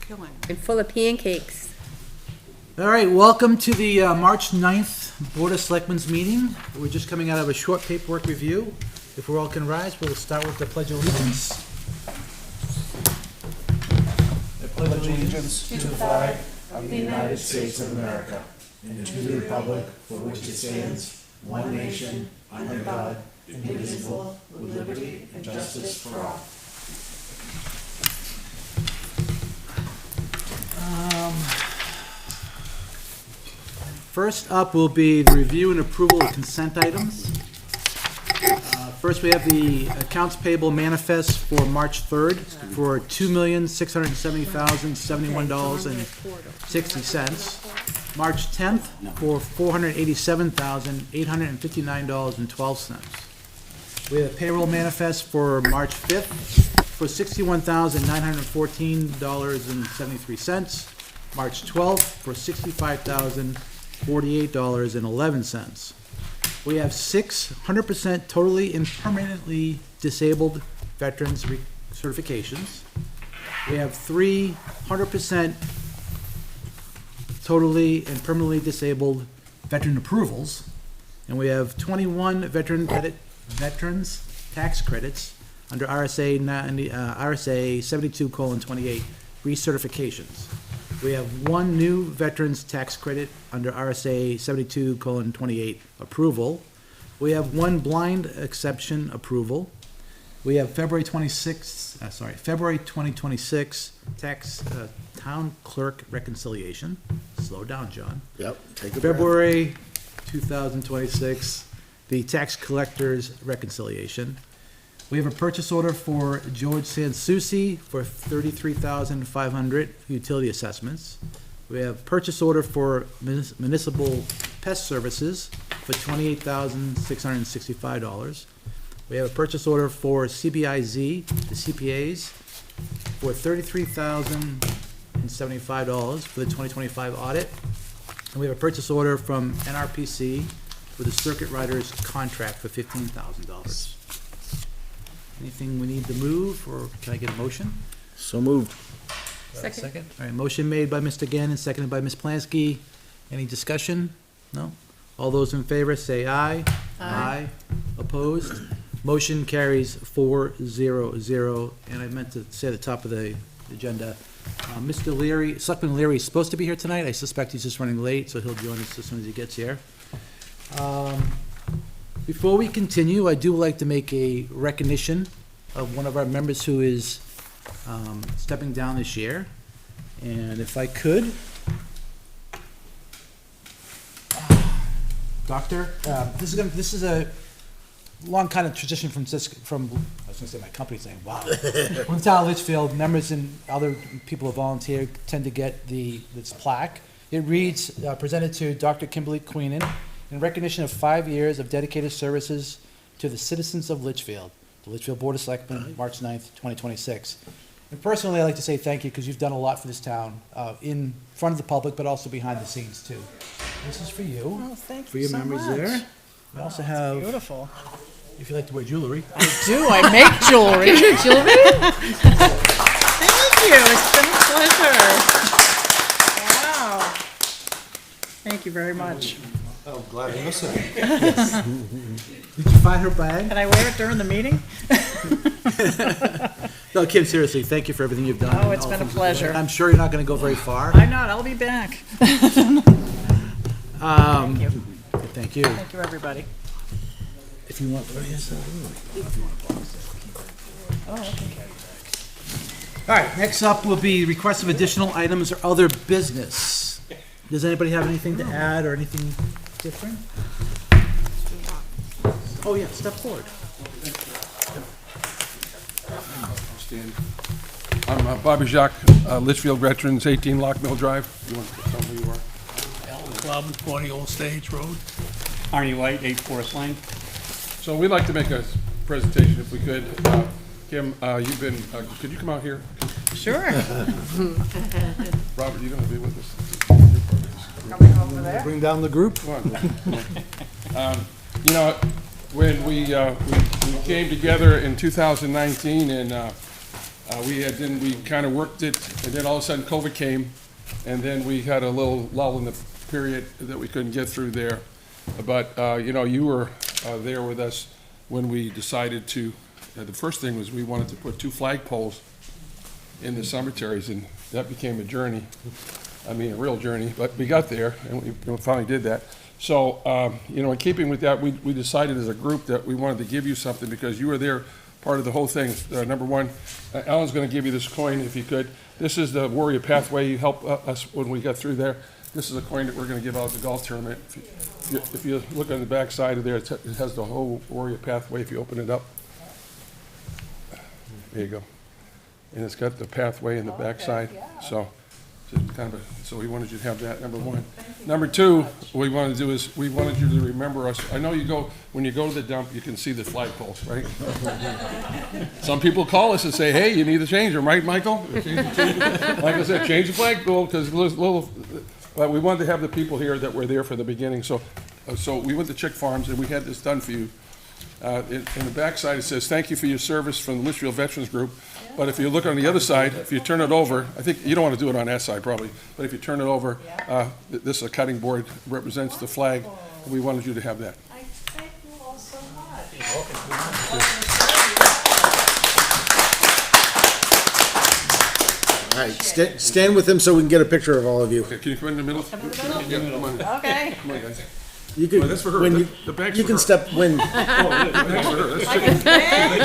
Killing. And full of pancakes. All right, welcome to the March 9th Board of Selectmen's meeting. We're just coming out of a short paperwork review. If we all can rise, we'll start with the Pledge of Allegiance. I pledge allegiance to the flag of the United States of America and to the republic for which it stands, one nation, under God, indivisible, with liberty and justice for all. First up will be the review and approval of consent items. First, we have the accounts payable manifest for March 3rd for $2,670,071.60. March 10th for $487,859.12. We have a payroll manifest for March 5th for $61,914.73. March 12th for $65,048.11. We have 600% totally and permanently disabled veterans certifications. We have 300% totally and permanently disabled veteran approvals. And we have 21 veterans tax credits under RSA 72:28 recertifications. We have one new veterans tax credit under RSA 72:28 approval. We have one blind exception approval. We have February 2026 tax town clerk reconciliation. Slow down, John. Yep, take a breath. February 2026, the tax collector's reconciliation. We have a purchase order for George Sansucci for $33,500 utility assessments. We have purchase order for municipal pest services for $28,665. We have a purchase order for CBIZ, the CPAs, for $33,075 for the 2025 audit. And we have a purchase order from NRPC for the circuit rider's contract for $15,000. Anything we need to move, or can I get a motion? So moved. Second. All right, motion made by Mr. Gannon, seconded by Ms. Plansky. Any discussion? No? All those in favor say aye. Aye. Opposed? Motion carries 4-0-0. And I meant to say at the top of the agenda, Mr. Leary, Selectman Leary is supposed to be here tonight. I suspect he's just running late, so he'll join us as soon as he gets here. Before we continue, I do like to make a recognition of one of our members who is stepping down this year. And if I could, Doctor, this is a long kind of tradition from I was going to say my company's name, wow. From the town of Litchfield, members and other people who volunteer tend to get this plaque. It reads, presented to Dr. Kimberly Queenan, in recognition of 5 years of dedicated services to the citizens of Litchfield, the Litchfield Board of Selectmen, March 9th, 2026. And personally, I'd like to say thank you because you've done a lot for this town, in front of the public, but also behind the scenes too. This is for you. Oh, thank For you your so memories much. there. We also have, Beautiful. if you like to wear jewelry. I do. I make jewelry. Jewelry? Thank you. It's been a pleasure. Wow. Thank you very much. Oh, glad to listen. Did you find her bag? Can I wear it during the meeting? No, Kim, seriously, thank you for everything you've done. Oh, it's been a pleasure. I'm sure you're not going to go very far. I'm not. I'll be back. Thank you. Thank you. Thank you, everybody. If you want, Oh, okay. all right, next up will be requests of additional items or other business. Does anybody have anything to add or anything different? Oh, yeah, step forward. Stand. I'm Bobby Jacques, Litchfield Veterans, 18 Lock Mill Drive. You want to tell me who you are? Alan Club, 40 Old Stage Road. Arnie White, 8 Forest Lane. So we'd like to make a presentation if we could. Kim, you've been, could you come out here? Sure. Robert, you don't want to be with us? Coming over there. Bring down the group. Come on. You know, when we came together in 2019 and We kind of worked it, and then all of a sudden COVID came, and then we had a little lull in the period that we couldn't get through there. But, you were there with us when we decided to, the first thing was we wanted to put 2 flagpoles in the cemeteries, and that became a journey. I mean, a real journey, but we got there, and we finally did that. So, in keeping with that, we decided as a group that we wanted to give you something because you were there, part of the whole thing. Number one, Alan's going to give you this coin if he could. This is the Warrior Pathway. You helped us when we got through there. This is a coin that we're going to give out at the golf tournament. If you look on the back side of there, it has the whole Warrior Pathway if you open it up. There you go. And it's got the pathway in the back side. So, so we wanted you to have that, number one. Number two, what we wanted to do is we wanted you to remember us. I know when you go to the dump, you can see the flagpoles, right? Some people call us and say, hey, you need to change them, right, Michael? Like I said, change the flagpole because but we wanted to have the people here that were there for the beginning. So we went to Chick Farms and we had this done for you. In the back side, it says, thank you for your service from the Litchfield Veterans Group. But if you look on the other side, if you turn it over, I think you don't want to do it on that side probably, but if you turn it over, this is a cutting board, represents the flag. And we wanted you to have that. I thank you all so much. All right, stand with him so we can get a picture of all of you. Okay, can you come in the middle? Come in the middle? Yeah, come on. Okay. Come on, guys. You can, Oh, that's for her. when The bag's you for can her. step, when, The bag's for her. That's I can stand.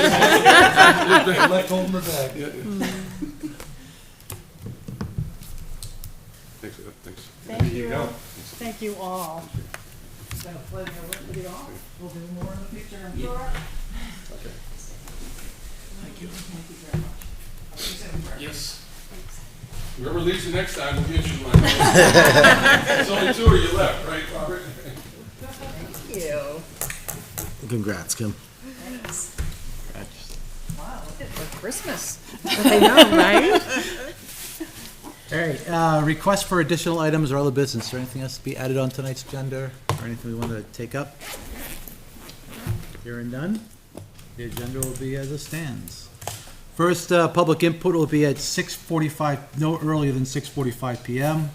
Let go of the bag. Thanks, thanks. Thank you. Thank you all. It's been a pleasure working with you all. We'll do more in the future, I'm sure. Thank you. Thank you very much. Yes. Whoever leaves the next time will get you one. There's only 2 of you left, right, Robert? Thank you. congrats, Kim. Thanks. Wow, look at for Christmas. I know, right? All right, request for additional items or other business, or anything else to be added on tonight's agenda, or anything we want to take up? Hearing none, the agenda will be as it stands. First, public input will be at 6:45, no earlier than 6:45 PM.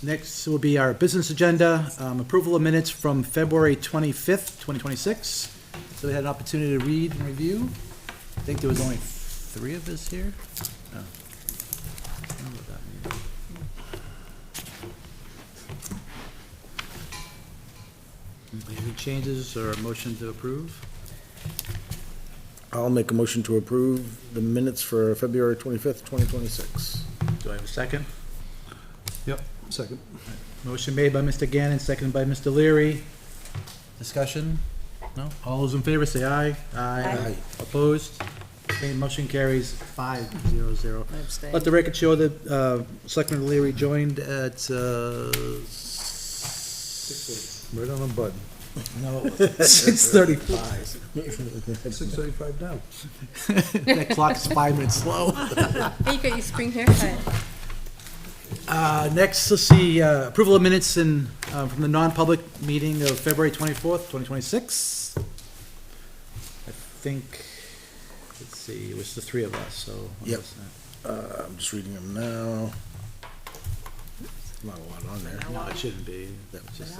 Next will be our business agenda, approval of minutes from February 25th, 2026. So we had an opportunity to read and review. I think there was only 3 of us here. Oh. I don't know what that means. Any changes or a motion to approve? I'll make a motion to approve the minutes for February 25th, 2026. Do I have a second? Yep, second. Motion made by Mr. Gannon, seconded by Mr. Leary. Discussion? No? All those in favor say aye. Aye. Opposed? Abstained? Motion carries 5-0-0. I abstain. Let the record show that Selectman Leary joined at Right on the button. no, 6:35. 6:35 now. That clock's 5 minutes slow. Hey, you got your spring haircut. Next, let's see, approval of minutes from the non-public meeting of February 24th, 2026. I think, let's see, it was the 3 of us, so. Yep. I'm just reading them now. Not a lot on there. No, it shouldn't be. That was just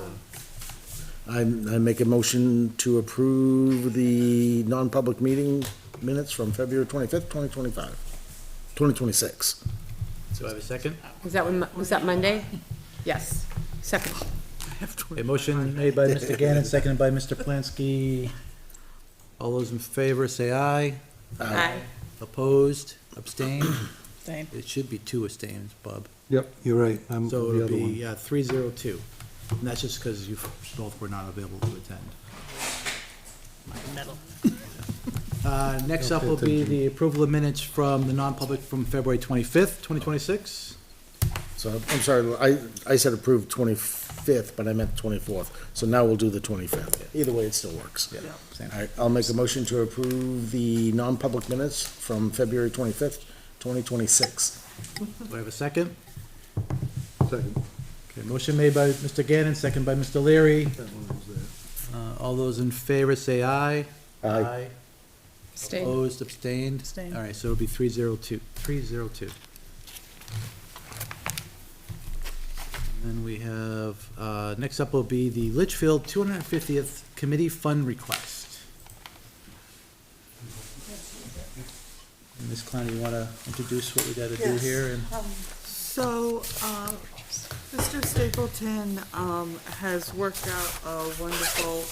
I make a motion to approve the non-public meeting minutes from February 25th, 2026. So I have a second? Was that Monday? Yes. Second. A motion made by Mr. Gannon, seconded by Mr. Plansky. All those in favor say aye. Aye. Opposed? Abstained? Abstain. It should be 2 abstains, Bob. Yep, you're right. I'm So the it'll other one. be 3-0-2. And that's just because you both were not available to attend. Metal. Next up will be the approval of minutes from the non-public from February 25th, 2026. So, I'm sorry, I said approved 25th, but I meant 24th. So now we'll do the 25th. Either way, it still works. Yeah, same. All right, I'll make a motion to approve the non-public minutes from February 25th, 2026. Do I have a second? Second. Okay, motion made by Mr. Gannon, second by Mr. Leary. All those in favor say aye. Aye. Stay. Opposed, abstained? Abstained. All right, so it'll be 302. Then we have, next up will be the Litchfield 250th Committee Fund Request. Ms. Klein, you want to introduce what we got to do Yes. here? And So, Mr. Stapleton, has worked out a wonderful,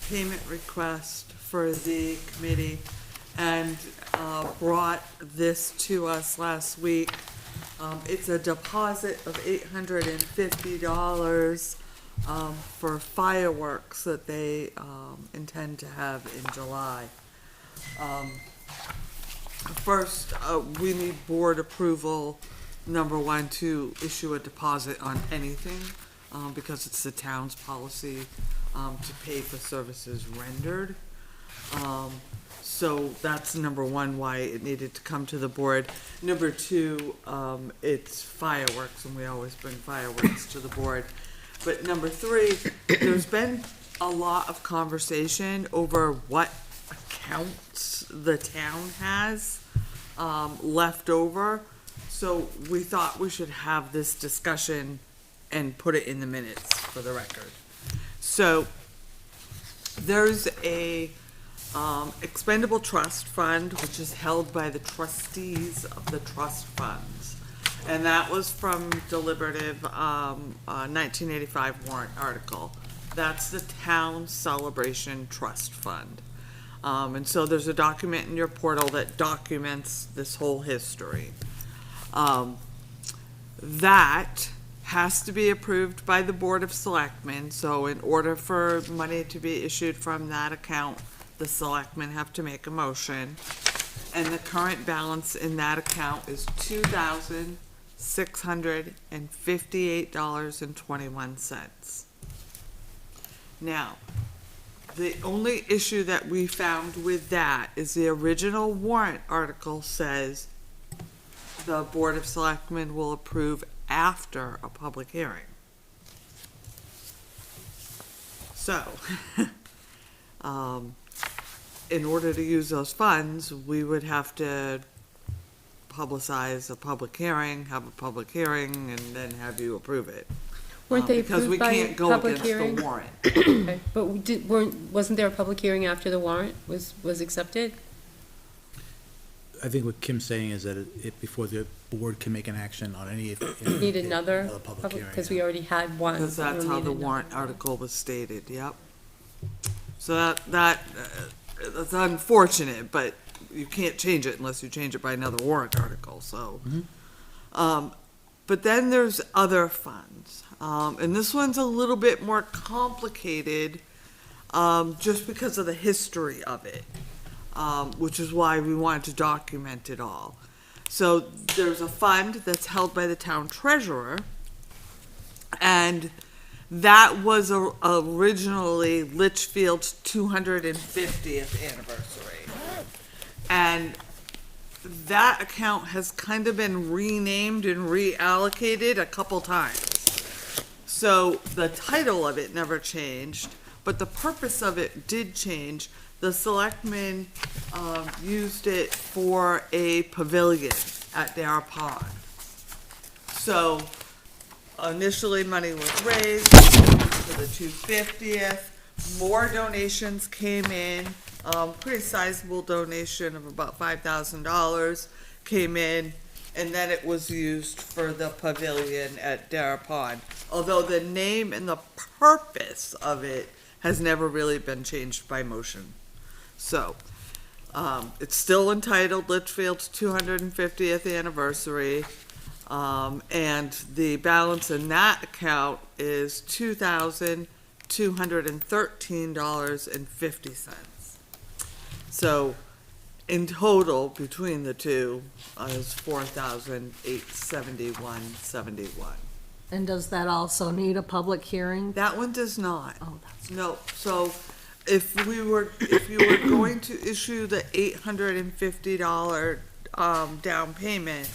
payment request for the committee and, brought this to us last week. It's a deposit of $850, for fireworks that they, intend to have in July. First, we need board approval, number one, to issue a deposit on anything, because it's the town's policy, to pay for services rendered. So that's number one, why it needed to come to the board. Number two, it's fireworks, and we always bring fireworks to the board. But number three, there's been a lot of conversation over what accounts the town has left over. So we thought we should have this discussion and put it in the minutes for the record. So there's a expendable trust fund, which is held by the trustees of the trust funds. And that was from deliberative 1985 warrant article. That's the town celebration trust fund. And so there's a document in your portal that documents this whole history. That has to be approved by the Board of Selectmen, so in order for money to be issued from that account, the selectmen have to make a motion. And the current balance in that account is $2,658.21. Now, the only issue that we found with that is the original warrant article says the Board of Selectmen will approve after a public hearing. So, in order to use those funds, we would have to publicize a public hearing, have a public hearing, and then have you approve it. Weren't they Because we approved by can't go public against hearing? the warrant. Okay, but wasn't there a public hearing after the warrant was accepted? I think what Kim's saying is that before the board can make an action on any. Need another public public, hearing. because we already had one. Because that's We'll how need the another warrant one. article was stated, yep. So that's unfortunate, but you can't change it unless you change it by another warrant article, so. But then there's other funds, and this one's a little bit more complicated, just because of the history of it, which is why we wanted to document it all. So there's a fund that's held by the town treasurer, and that was originally Litchfield's 250th anniversary. And that account has kind of been renamed and reallocated a couple times. So the title of it never changed, but the purpose of it did change. The selectmen used it for a pavilion at their pond. So initially, money was raised for the 250th. More donations came in. Pretty sizable donation of about $5,000 came in, and then it was used for the pavilion at Dara Pond. Although the name and the purpose of it has never really been changed by motion. So, it's still entitled Litchfield's 250th anniversary. And the balance in that account is $2,213.50. So, in total, between the two, is $4,871.71. And does that also need a public hearing? That one does not. Oh, that's, No, so if you were going to issue the $850 down payment,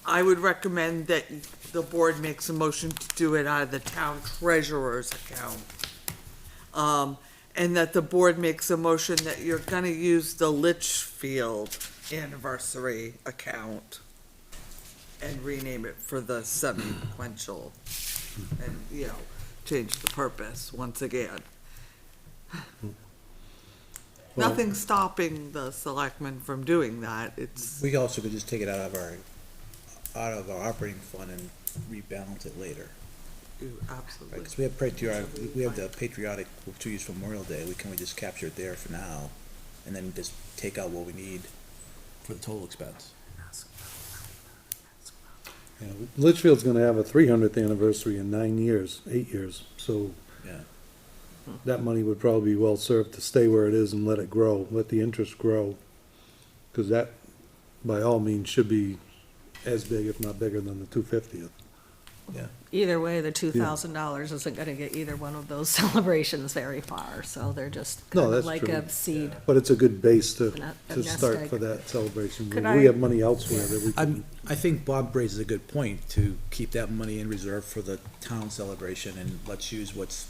I would recommend that the board makes a motion to do it out of the town treasurer's account. and that the board makes a motion that you're gonna use the Litchfield anniversary account and rename it for the semi-sequential, and, you know, change the purpose once again. Nothing's stopping the selectmen from doing that, it's, We also could just take it out of our operating fund and rebalance it later. absolutely. Because we have the patriotic, to use for Memorial Day, we just capture it there for now, and then just take out what we need for the total expense. Yeah, Litchfield's gonna have a 300th anniversary in 9 years, 8 years, so Yeah. that money would probably be well served to stay where it is and let it grow, let the interest grow. Cause that, by all means, should be as big, if not bigger than the 250th. Either way, the $2,000 isn't gonna get either one of those celebrations very far, so they're just No, kind of that's like true. a seed. But it's a good base to A nest start egg. for that celebration. Could We I- have money elsewhere that we can, I think Bob raises a good point to keep that money in reserve for the town celebration, and let's use what's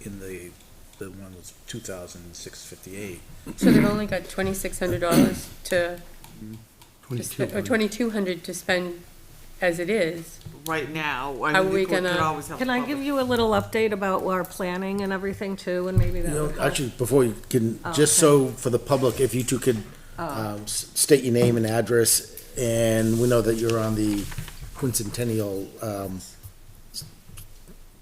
in the one that's 2,658. So they've only got $2,600 to, or 2,200 to spend as it is. Right now, How I are mean, we we could gonna- always have. Can I give you a little update about our planning and everything too, and maybe that You know, would help? actually, before you can, Oh, just so for the public, if you two could state your name and address, and we know that you're on the quincentennial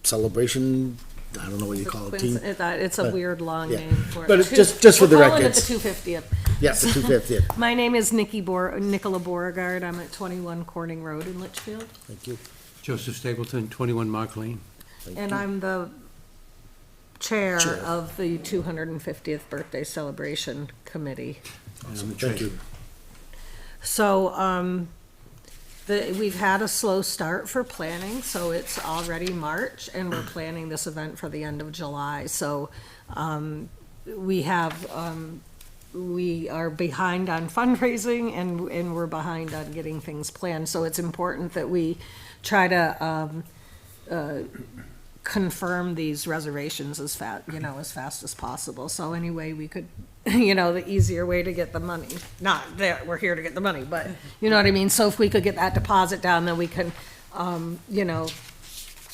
celebration, I don't know what you call it, team. It's a weird long yeah. name for it. But it's just for the We're calling it records. the 250th. Yeah, the 250th. My name is Nicola Beauregard. I'm at 21 Corning Road in Litchfield, Thank you. Joseph Stapleton, 21 Mark Lane. and I'm the chair Chair. of the 250th birthday celebration committee. Thank you. So, we've had a slow start for planning, so it's already March, and we're planning this event for the end of July. So, we are behind on fundraising, and we're behind on getting things planned. So it's important that we try to, confirm these reservations as fast as possible. So anyway, we could, the easier way to get the money, not that we're here to get the money, but you know what I mean? So if we could get that deposit down, then we can,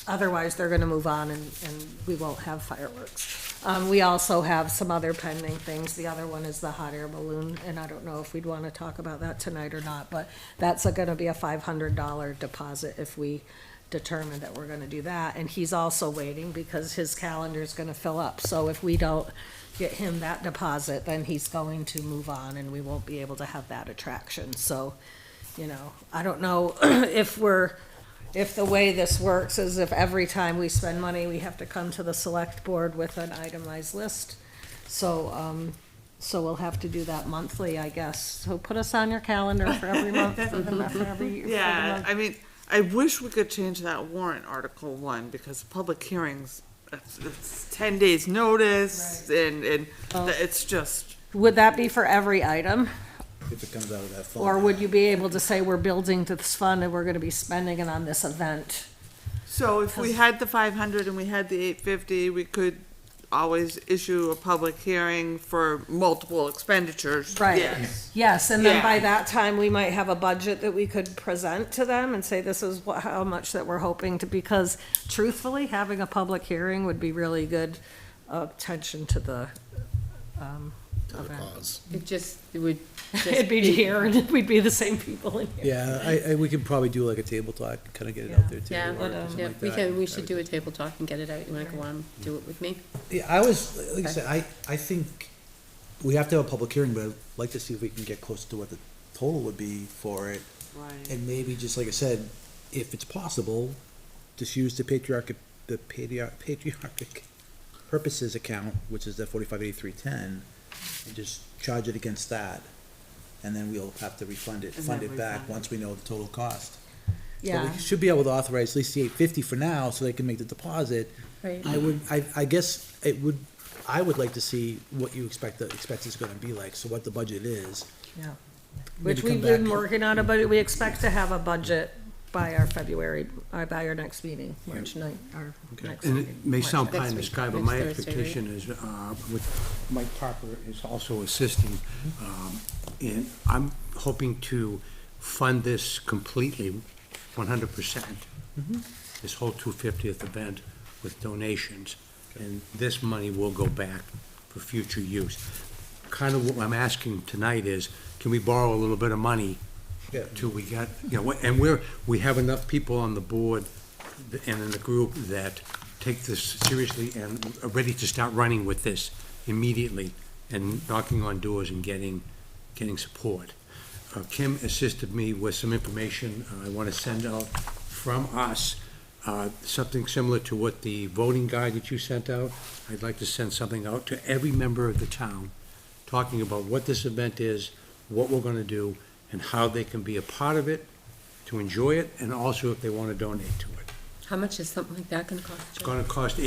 otherwise they're gonna move on and we won't have fireworks. We also have some other pending things. The other one is the hot air balloon, and I don't know if we'd wanna talk about that tonight or not, but that's gonna be a $500 deposit if we determine that we're gonna do that. And he's also waiting because his calendar's gonna fill up. So if we don't get him that deposit, then he's going to move on and we won't be able to have that attraction. So, I don't know if the way this works is if every time we spend money, we have to come to the select board with an itemized list. So we'll have to do that monthly, I guess. So put us on your calendar for every month, for every Yeah, month. I mean, I wish we could change that warrant article 1, because public hearings, it's 10 days notice, and it's just, Would that be for every item? If it comes out of that fund. Or would you be able to say, we're building to this fund and we're gonna be spending it on this event? so if we had the 500 and we had the 850, we could always issue a public hearing for multiple expenditures. Right. Yes. Yes, and then Yeah. by that time, we might have a budget that we could present to them and say, this is how much that we're hoping to, because truthfully, having a public hearing would be really good attention to the, event. Cause. It would It'd be here, and we'd be the same people in here. Yeah, we could probably do like a table talk, kind of get it out there too. Yeah, or something yeah, like we that. we should do a table talk and get it out. You wanna go on, do it with me? Yeah, like I said, I think we have to have a public hearing, but I'd like to see if we can get close to what the total would be for it. Right. And maybe, just like I said, if it's possible, just use the patriotic purposes account, which is the 458310, and just charge it against that. And then we'll have to fund it back once we know the total cost. So Yeah, we should be able to authorize at least the 850 for now, so they can make the deposit. Right. I guess I would like to see what you expect the expense is gonna be like, so what the budget is. yeah. Maybe Which come we've been back. working on a budget. We expect to have a budget by our February, by our next meeting, March 9th, our next And meeting. it may sound Next pie in the week, sky, but next my Thursday, right? expectation is, with Mike Parker is also assisting, and I'm hoping to fund this completely, 100%. This whole 250th event with donations, and this money will go back for future use. Kind of what I'm asking tonight is, can we borrow a little bit of money Yeah. till we get, and we have enough people on the board and in the group that take this seriously and are ready to start running with this immediately and knocking on doors and getting support. Kim assisted me with some information I want to send out from us, something similar to what the voting guide that you sent out. I'd like to send something out to every member of the town, talking about what this event is, what we're going to do, and how they can be a part of it, to enjoy it, and also if they want to donate to it. How much is something like that gonna cost? It's going to cost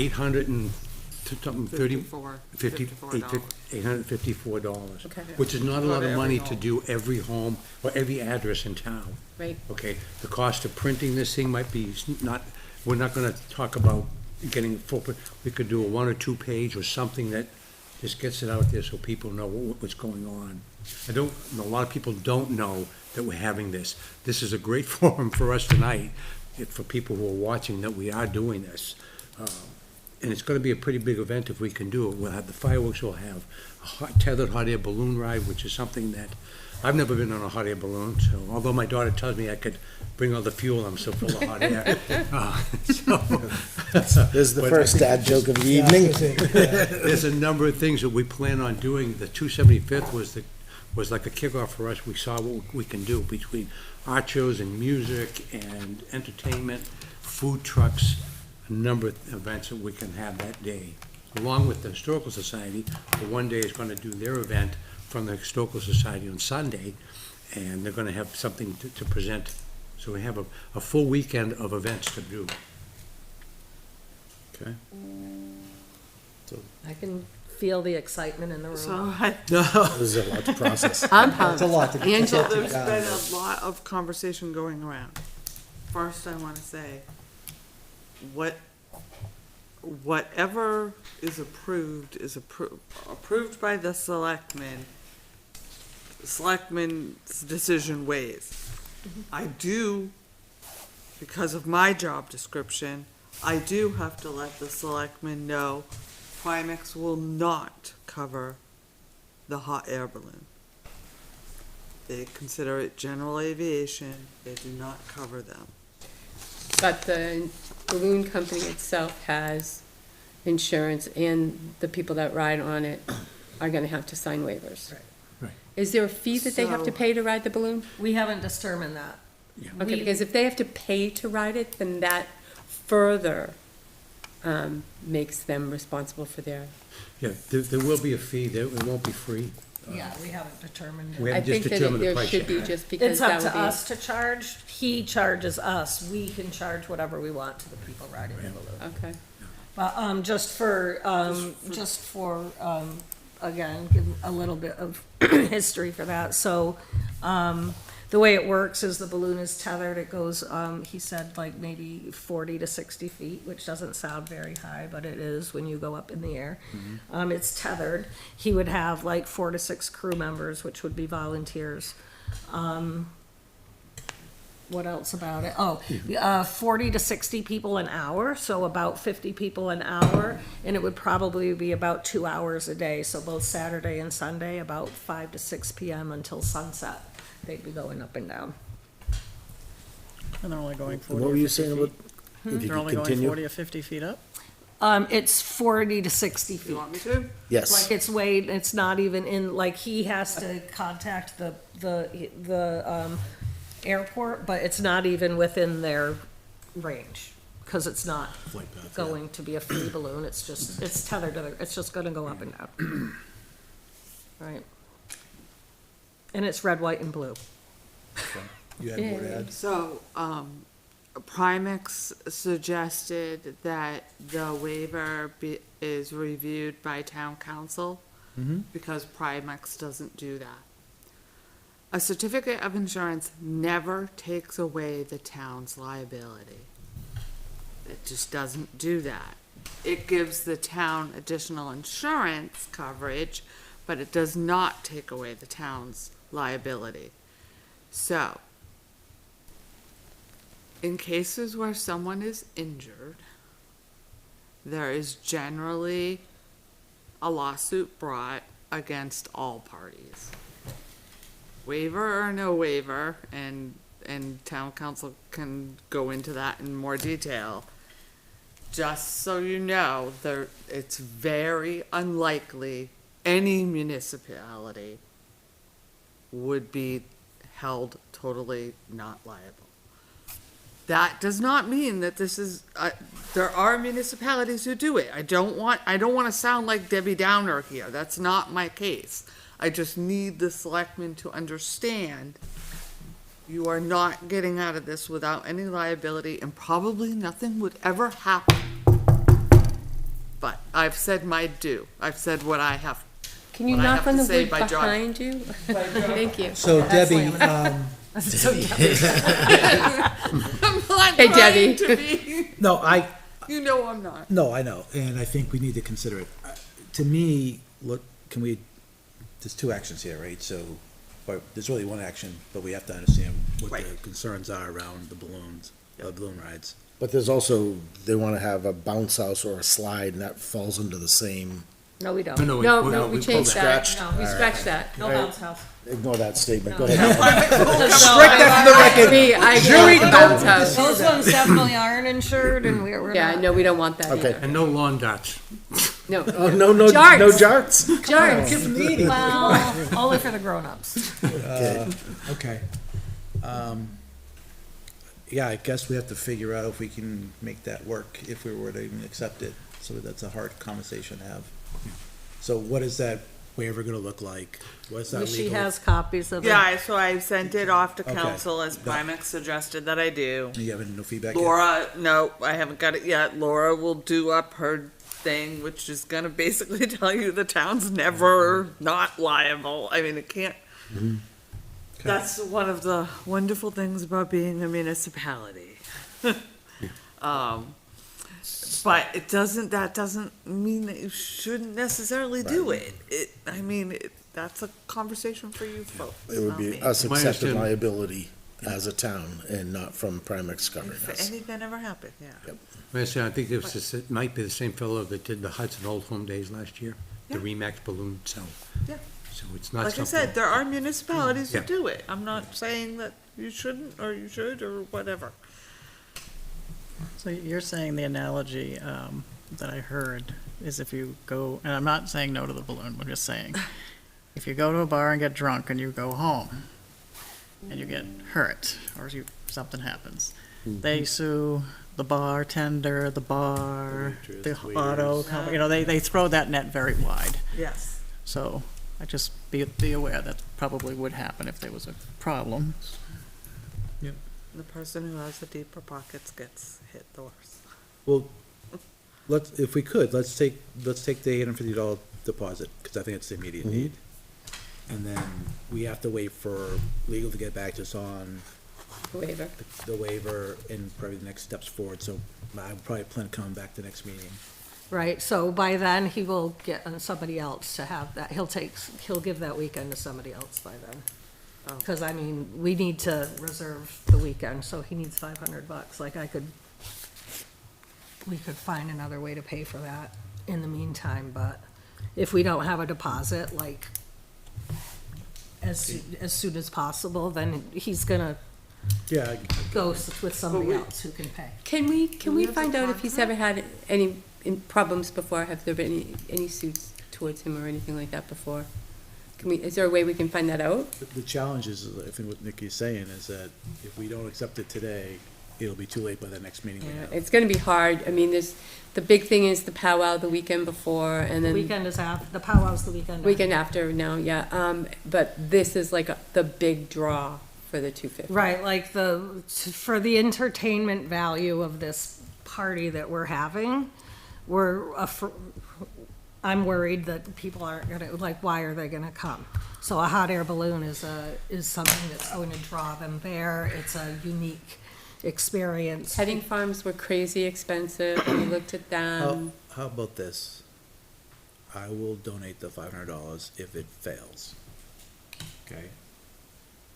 $854, Okay, which is not a lot of Every money home. to do every home or every address in town. right. Okay, the cost of printing this thing might be not, we're not gonna talk about getting full, we could do a 1 or 2 page or something that just gets it out there so people know what's going on. A lot of people don't know that we're having this. This is a great forum for us tonight, for people who are watching, that we are doing this. And it's gonna be a pretty big event if we can do it. We'll have the fireworks, we'll have a tethered hot air balloon ride, which is something that, I've never been on a hot air balloon, so although my daughter tells me I could bring all the fuel, I'm so full of hot air. This is the first dad joke of the evening. There's a number of things that we plan on doing. The 275th was like a kickoff for us. We saw what we can do between art shows and music and entertainment, food trucks, a number of events that we can have that day. Along with the Historical Society, the one day is going to do their event from the Historical Society on Sunday, and they're going to have something to present. So we have a full weekend of events to do. Okay? I can feel the excitement in the room. So This is a lot to process. I'm It's pumped. a lot to Angela. So there's been a lot of conversation going around. First, I want to say, whatever is approved approved by the selectmen. Selectmen's decision weighs. I do, because of my job description, I do have to let the selectmen know Primex will not cover the hot air balloon. They consider it general aviation, they do not cover them. But the balloon company itself has insurance, and the people that ride on it are gonna have to sign waivers. Right. Right. Is there a fee that they have to So- pay to ride the balloon? We haven't determined that. Okay, We- because if they have to pay to ride it, then that further makes them responsible for their, Yeah, there will be a fee, it won't be free. Yeah, we haven't determined We it. I haven't just think that determined the there price should be, yet. just because It's up that to would be. us to charge. He charges us. We can charge whatever we want to the people riding the balloon. Okay, But, again, give a little bit of history for that. So, the way it works is the balloon is tethered. It goes, he said like maybe 40 to 60 feet, which doesn't sound very high, but it is when you go up in the air. It's tethered. He would have like 4 to 6 crew members, which would be volunteers. What else about it? 40 to 60 people an hour, so about 50 people an hour, and it would probably be about 2 hours a day, so both Saturday and Sunday, about 5 to 6 p.m. until sunset. They'd be going up and down. And they're only going 40 What were or you 50 saying feet. about, if you They're could only going continue? 40 or 50 feet up? It's 40 to 60 feet. You want me to? Yes. Like it's it's not even in, like he has to contact the airport, but it's not even within their range, cause it's not going to be a free balloon, it's tethered to it's just gonna go up and down. Right. And it's red, white, and blue. You had more to add? So, Primex suggested that the waiver is reviewed by town council, because Primex doesn't do that. A certificate of insurance never takes away the town's liability. It just doesn't do that. It gives the town additional insurance coverage, but it does not take away the town's liability. So, in cases where someone is injured, there is generally a lawsuit brought against all parties. Waiver or no waiver, and town council can go into that in more detail. Just so you know, it's very unlikely any municipality would be held totally not liable. That does not mean that this is, there are municipalities who do it. I don't want to sound like Debbie Downer here. That's not my case. I just need the selectmen to understand you are not getting out of this without any liability, and probably nothing would ever happen. But I've said my due. I've said what I have. Can you what I knock have on to the say wood by job. behind you? Thank you. So Debbie, I'm not Hey, trying Debbie. to be. no, You know I'm not. no, I know, and I think we need to consider it. To me, look, there's two actions here, right? So, or there's really one action, but we have to understand what the Right. concerns are around the balloons, balloon rides. But there's also, they wanna have a bounce house or a slide, and that falls into the same, No, we don't. No, we changed that. scratched? No, we scratched that. No bounce house. Ignore that statement, go No. ahead. Strike that for the record. I agree with the bounce house. Those ones definitely aren't insured, and we're Yeah, not. no, we don't want that Okay. either. And no lawn darts. No. Oh, no Jarts. jarts? Jarts. Well, only for the grown-ups. Okay. Yeah, I guess we have to figure out if we can make that work, if we were to even accept it. So that's a hard conversation to have. So what is that waiver gonna look like? What's that legal? She has copies of it. Yeah, so I sent it off to Okay. council as Primex suggested that I do. You haven't, no feedback yet? Laura, no, I haven't got it yet. Laura will do up her thing, which is gonna basically tell you the town's never not liable. I mean, it can't. That's one of the wonderful things about being a municipality. But that doesn't mean that you shouldn't necessarily do it. That's a conversation for you folks. It would not be me. us My accepting understanding- liability as a town and not from Primex covering If us. anything ever happened, yeah. I think it might be the same fellow that did the Hudson Old Home Days last year, the Yeah. Remax balloon, so. Yeah. So it's not Like I something. said, there are municipalities who Yeah. do it. I'm not saying that you shouldn't or you should or whatever. So you're saying the analogy that I heard is if you go, and I'm not saying no to the balloon, I'm just saying, if you go to a bar and get drunk and you go home and you get hurt or something happens, they sue the bartender, the bar, waitress, the waiters. auto company, they throw that net very wide. Yes. So I just be aware that probably would happen if there was a problem. The person who has the deeper pockets gets hit the worst. Well, if we could, let's take the $850 deposit, because I think it's the immediate need. And then we have to wait for legal to get back to us on Waiver. the waiver and probably the next steps forward, so I would probably plan to come back to the next meeting. Right, so by then, he will get somebody else to have that. He'll give that weekend to somebody else by then. Oh. Because, I mean, we need to reserve the weekend, so he needs $500. Like, we could find another way to pay for that in the meantime, but if we don't have a deposit, like, as soon as possible, then he's gonna Yeah, go with somebody we- else who can pay. Can we we have find the out if he's ever had any problems before? Have there been any suits towards him or anything like that before? Is there a way we can find that out? the challenge is, I think what Nikki's saying is that if we don't accept it today, it'll be too late by the next meeting we Yeah, have. it's gonna be hard. I mean, the big thing is the powwow the weekend before and The then weekend is the powwow's the weekend after. weekend after now, yeah. But this is like the big draw for the 250. Right, like for the entertainment value of this party that we're having, I'm worried that people aren't gonna, like, why are they gonna come? So a hot air balloon is something that's going to draw them there. It's a unique experience. Petting farms were crazy expensive. We looked at them. How about this? I will donate the $500 if it fails. Okay?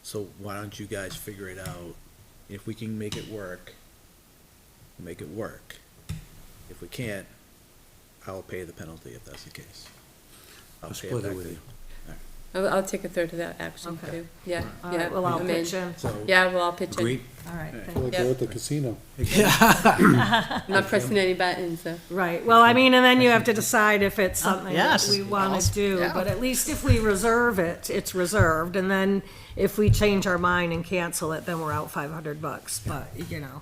So why don't you guys figure it out? If we can make it work, make it work. If we can't, I'll pay the penalty if that's the case. I'll pay split it back with to you. I'll take a third of that action Okay. too. Yeah, All yeah. right, well, I'll I'm in. pitch in. So, Yeah, well, I'll pitch in. Agreed? All right, I thank feel like Yep. we're at the casino. I'm not pressing any buttons, so. Right, well, I mean, and then you have to decide if it's something that yes. we wanna Well, do, yeah. but at least if we reserve it, it's reserved, and then if we change our mind and cancel it, then we're out $500, but, you know,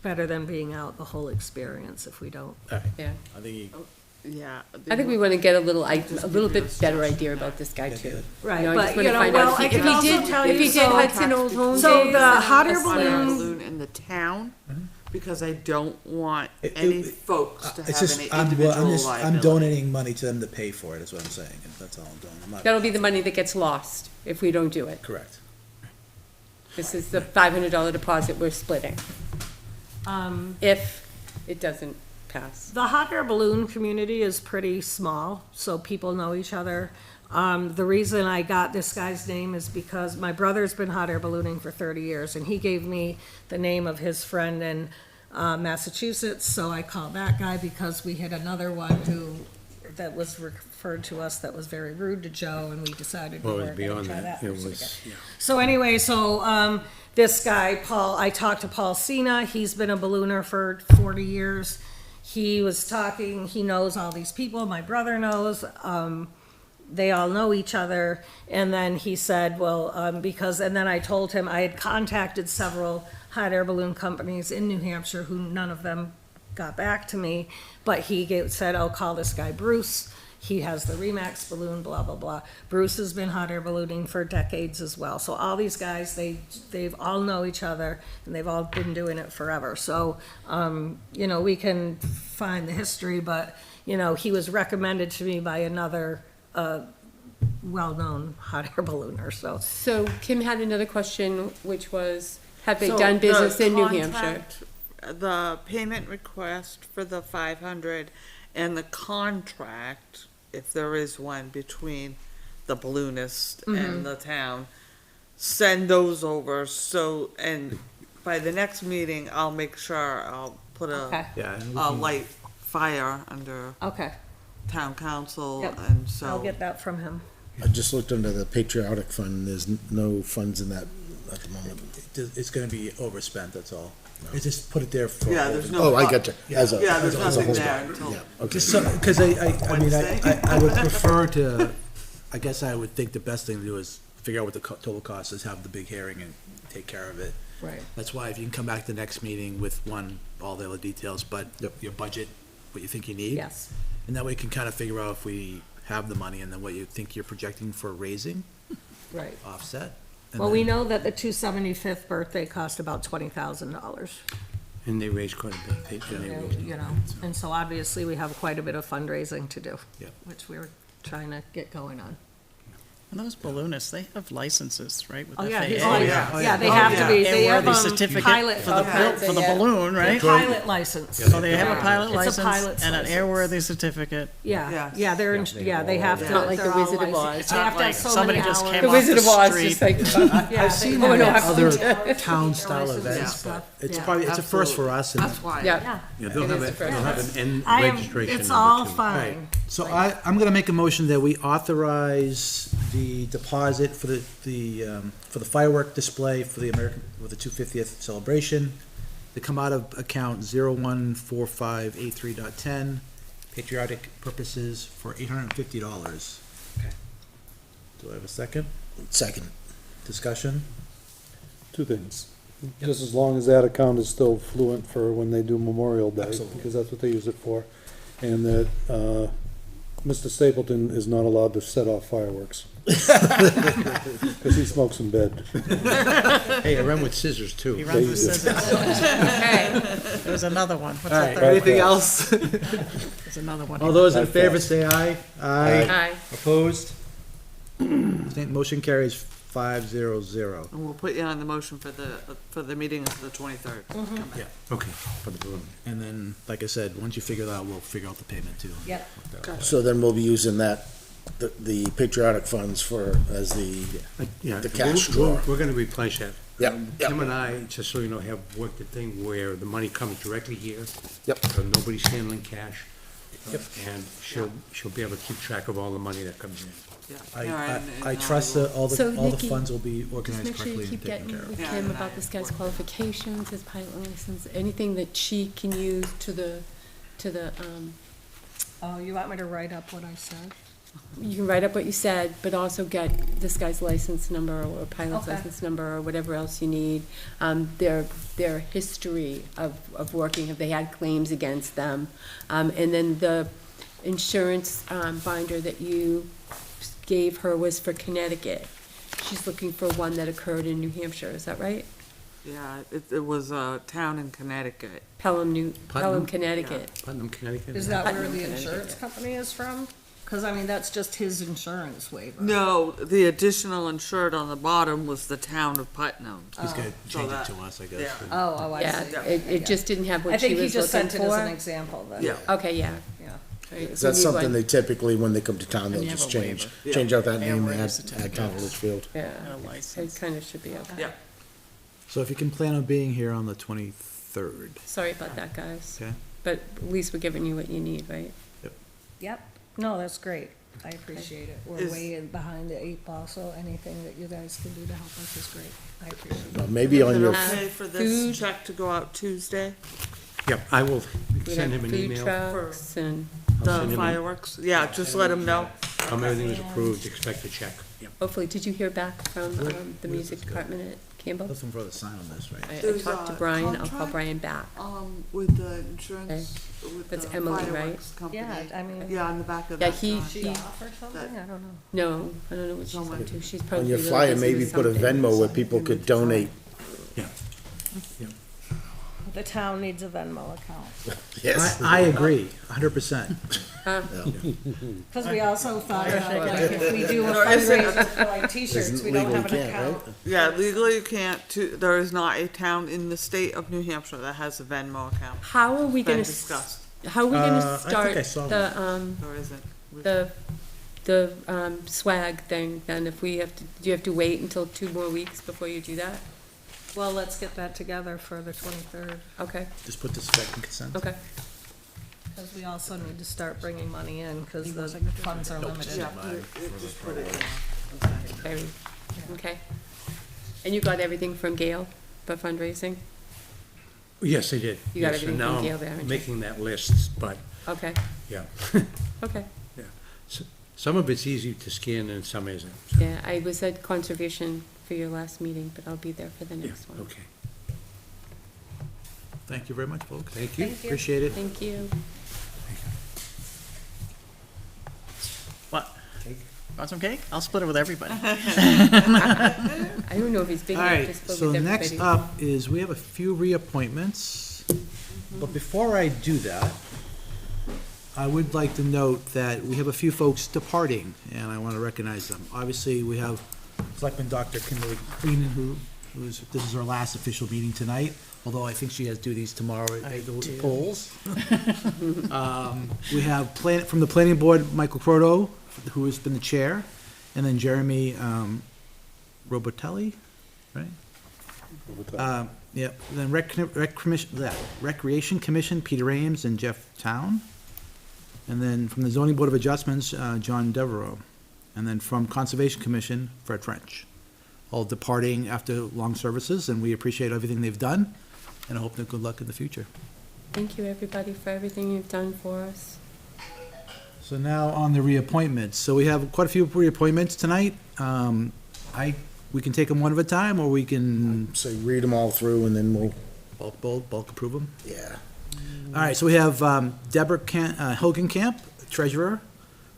better than being out the whole experience if we don't. Yeah. I think you, Yeah. I think we want to get a little bit better idea about this guy too. Right, You know, I but, just wanna you know, find out well, if I he- can if he also did- tell if you, he did so- Hudson Old Home So Days the and hot air us- Hot air balloon, balloon in the town, because I don't want It- any it- folks to it's have just, any I'm individual just, I'm liability. donating money to them to pay for it, is what I'm saying, and that's all I'm doing. I'm not. That'll be the money that gets lost if we don't do it. Correct. This is the $500 deposit we're splitting, if it doesn't pass. the hot air balloon community is pretty small, so people know each other. The reason I got this guy's name is because my brother's been hot air ballooning for 30 years, and he gave me the name of his friend in Massachusetts, so I called that guy because we had another one that was referred to us that was very rude to Joe, and we decided we Well, it were was gonna beyond try that. that It person was, again. So anyway, this guy, Paul, I talked to Paul Cena, he's been a ballooner for 40 years. He was talking, he knows all these people, my brother knows, they all know each other. And then he said, well, and then I told him I had contacted several hot air balloon companies in New Hampshire who none of them got back to me. But he said, I'll call this guy Bruce. He has the Remax balloon, blah, blah, blah. Bruce has been hot air ballooning for decades as well. So all these guys, they've all know each other and they've all been doing it forever. So, you know, we can find the history, but, you know, he was recommended to me by another, well-known hot air ballooner, so. So Kim had another question, which was, have they So done business the in New Hampshire? contract, The payment request for the 500 and the contract, if there is one between the balloonist and the town, send those over, so, and by the next meeting, I'll make sure I'll put Okay, Yeah. and we a can- light fire under okay. town council, Yep. and I'll so. get that from him. I just looked under the patriotic fund, there's no funds in that at the moment. It's gonna be overspent, that's all. It's just put it there for. Yeah, there's no. Oh, I get you, as a, Yeah, there's as a nothing whole. there until. Yeah, okay. Just so, cause I mean, Wednesday? I would prefer to, I guess I would think the best thing to do is figure out what the total cost is, have the big hearing and take care of it. Right. That's why if you can come back to the next meeting with all the other details, but Yep. your budget, what you think you need. Yes. And that way you can kind of figure out if we have the money and then what you think you're projecting for raising, Right. offset. and Well, we then- know that the 275th birthday cost about $20,000. And they raised quite a bit. They raised- You know, and so obviously we have quite a bit of fundraising to do. Yep. Which we're trying to get going on. And those balloonists, they have licenses, right? with Oh, yeah, he's FAA. like, yeah. yeah, they Oh, have yeah. to be, they have Airworthy certificate pilot, for the, for the Yeah. balloon, right? pilot license. So they have a pilot It's a license pilot's and an license. airworthy certificate. Yeah, Yes. yeah, they're, yeah, they have to. Not like the they're all Wizard of Oz. licensed. It's They not have to have like so somebody many just hours. came The off Wizard the of Oz, street. just like, Yeah, I've seen they- that no, at I've other seen town-style License and events, stuff. but it's Yeah. probably, it's a first for us. and- That's why. yeah. Yeah. Yeah, they'll It have is it, the they'll have an end I am, registration it's number all too. fine. So I'm gonna make a motion that we authorize the deposit for the firework display for the 250th celebration to come out of account 014583.10, patriotic purposes for $850. Okay. Do I have a second? Second. Discussion? Two things. Just as long as that account is still fluent for when they do Memorial Day, Absolutely. because that's what they use it for. And that, Mr. Stapleton is not allowed to set off fireworks. Cause he smokes in bed. Hey, I run with scissors He too. runs the scissors. Okay. There's another one. What's All the right, third? anything else? There's another one. All those in favor say aye. Aye. Opposed? Motion carries 500. And we'll put you on the motion for the meeting of the 23rd. Yeah. Okay, for the balloon. And then, like I said, once you figure that out, we'll figure out the payment too. Yep. So then we'll be using that, the patriotic funds as the, Yeah, The cash we're- drawer. We're gonna replace that. Yep, yep. Kim and I, just so you know, have worked a thing where the money comes directly here. Yep. So nobody's handling cash. Yep. And she'll be able to keep track of all the money that comes in. Yeah. I Karen and I trust that all So, the Nikki, funds will be Just organized make sure correctly you keep and taken getting care of. with Yeah, Kim and about I- this guy's qualifications, his pilot license, anything that she can use to the, Oh, you want me to write up what I said? you can write up what you said, but also get this guy's license number or pilot's Okay. license number or whatever else you need. Their history of working, have they had claims against them? And then the insurance, binder that you gave her was for Connecticut. She's looking for one that occurred in New Hampshire, is that right? Yeah, it was a town in Connecticut. Pelham, Putnam? Connecticut. Putnam, Connecticut. Is that where Putnam, the Connecticut. insurance company is from? Because, I mean, that's just his insurance waiver. No, the additional insured on the bottom was the town of Putnam. He's gonna So change it that- to us, I guess. yeah. Oh, I Yeah, see. it just didn't have I what she think he was just looking sent it as an for. example then. Yeah. Okay, yeah. Yeah. Right, Is so that we need something one. they typically, when they come to town, And they'll you have just a change, waiver. change out that Yeah, name where and is the add town of tax? Litchfield? Yeah, And a it license. kind of should be okay. Yeah. So if you can plan on being here on the 23rd, Sorry about that, guys. okay? But at least we're giving you what you need, right? Yep. No, that's great. I appreciate it. We're Is- way in behind the 8 ball, so anything that you guys can do to help us is great. I appreciate it. Well, maybe on Is it your, okay for this Food. check to go out Tuesday? Yep, I will We send have him an food email. trucks and I'll send him The an- fireworks? Yeah, just let them know. Everything is approved, expect a check. hopefully, did you hear back from the music department at Campbell? Nothing for the sign on this, right? I There's talked to a Brian, I'll call contract? Brian back. With the insurance, with the That's Emily, right? fireworks company. Yeah, I mean, Yeah, on the back of Yeah, that. he, sign. she he, off or something? I don't know. no, I don't know what she's Someone- up to, she's on probably your really flyer, busy maybe with put a something. Venmo where people could donate. Yeah. The town needs a Venmo account. Yes. I agree, 100%. Because we also thought about, like, if we do a Or is it- fundraiser for like t-shirts, Isn't we don't legal, have you an can't, account. right? Yeah, legally you can't, there is not a town in the state of New Hampshire that has a Venmo account. How are we Been gonna, discussed. how are we I gonna think start I saw the, There isn't. the swag thing, then if we have to, do you have to wait until 2 more weeks before you do that? Well, let's get that together for the 23rd, Okay, Just put this back in consent. okay. because we also need to start bringing money in, because the funds are limited. Yeah, just put it in. Very, okay. And you got everything from Gail for fundraising? Yes, I did. You got Yes, and everything now from Gail I'm there, haven't you? making that list, but, Okay, yeah. okay. Some of it's easy to scan and some isn't. so, Yeah, I was at conservation for your last meeting, but I'll be there for the Yeah, next one. okay. Thank you very much, folks. Thank you. Thank you. Appreciate it. Thank you. What? Want some cake? I'll split it with everybody. I don't know if he's big All enough right, to split so with next everybody. up is, we have a few reappointments. But before I do that, I would like to note that we have a few folks departing, and I want to recognize them. Obviously, we have Selectman Dr. Kimberly Queenan, this is her last official meeting tonight, although I think she has duties tomorrow at the polls. We have from the planning board, Michael Croto, who has been the chair, and then Jeremy Robotelli, right? Yep, then Recreation Commission, Peter Ames and Jeff Town. And then from the Zoning Board of Adjustments, John Devereaux. And then from Conservation Commission, Fred French. All departing after long services, and we appreciate everything they've done, and I hope them good luck in the future. Thank you, everybody, for everything you've done for us. So now on the reappointments. So we have quite a few reappointments tonight. We can take them one at a time, or we can So read them all through and then we'll, bulk approve them. yeah. All right, so we have Deborah Hilgenkamp, treasurer,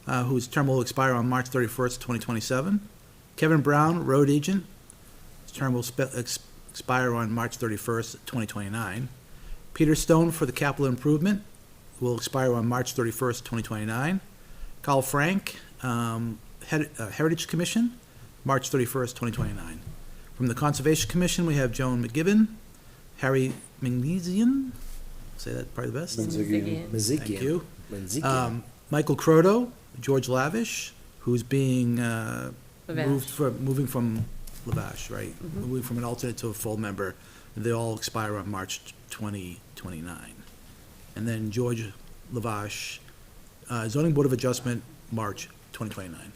whose term will expire on March 31st, 2027. Kevin Brown, road agent, his term will expire on March 31st, 2029. Peter Stone for the capital improvement will expire on March 31st, 2029. Carl Frank, Heritage Commission, March 31st, 2029. From the Conservation Commission, we have Joan McGibbon, Harry Magnesian, say that probably the best. Menzigian. Thank you. Menzigian. Michael Croto, George Lavish, who's being moving from Lavash, right? Moving from an alternate to a full member. They all expire on March 2029. And then George Lavash, Zoning Board of Adjustment, March 2029.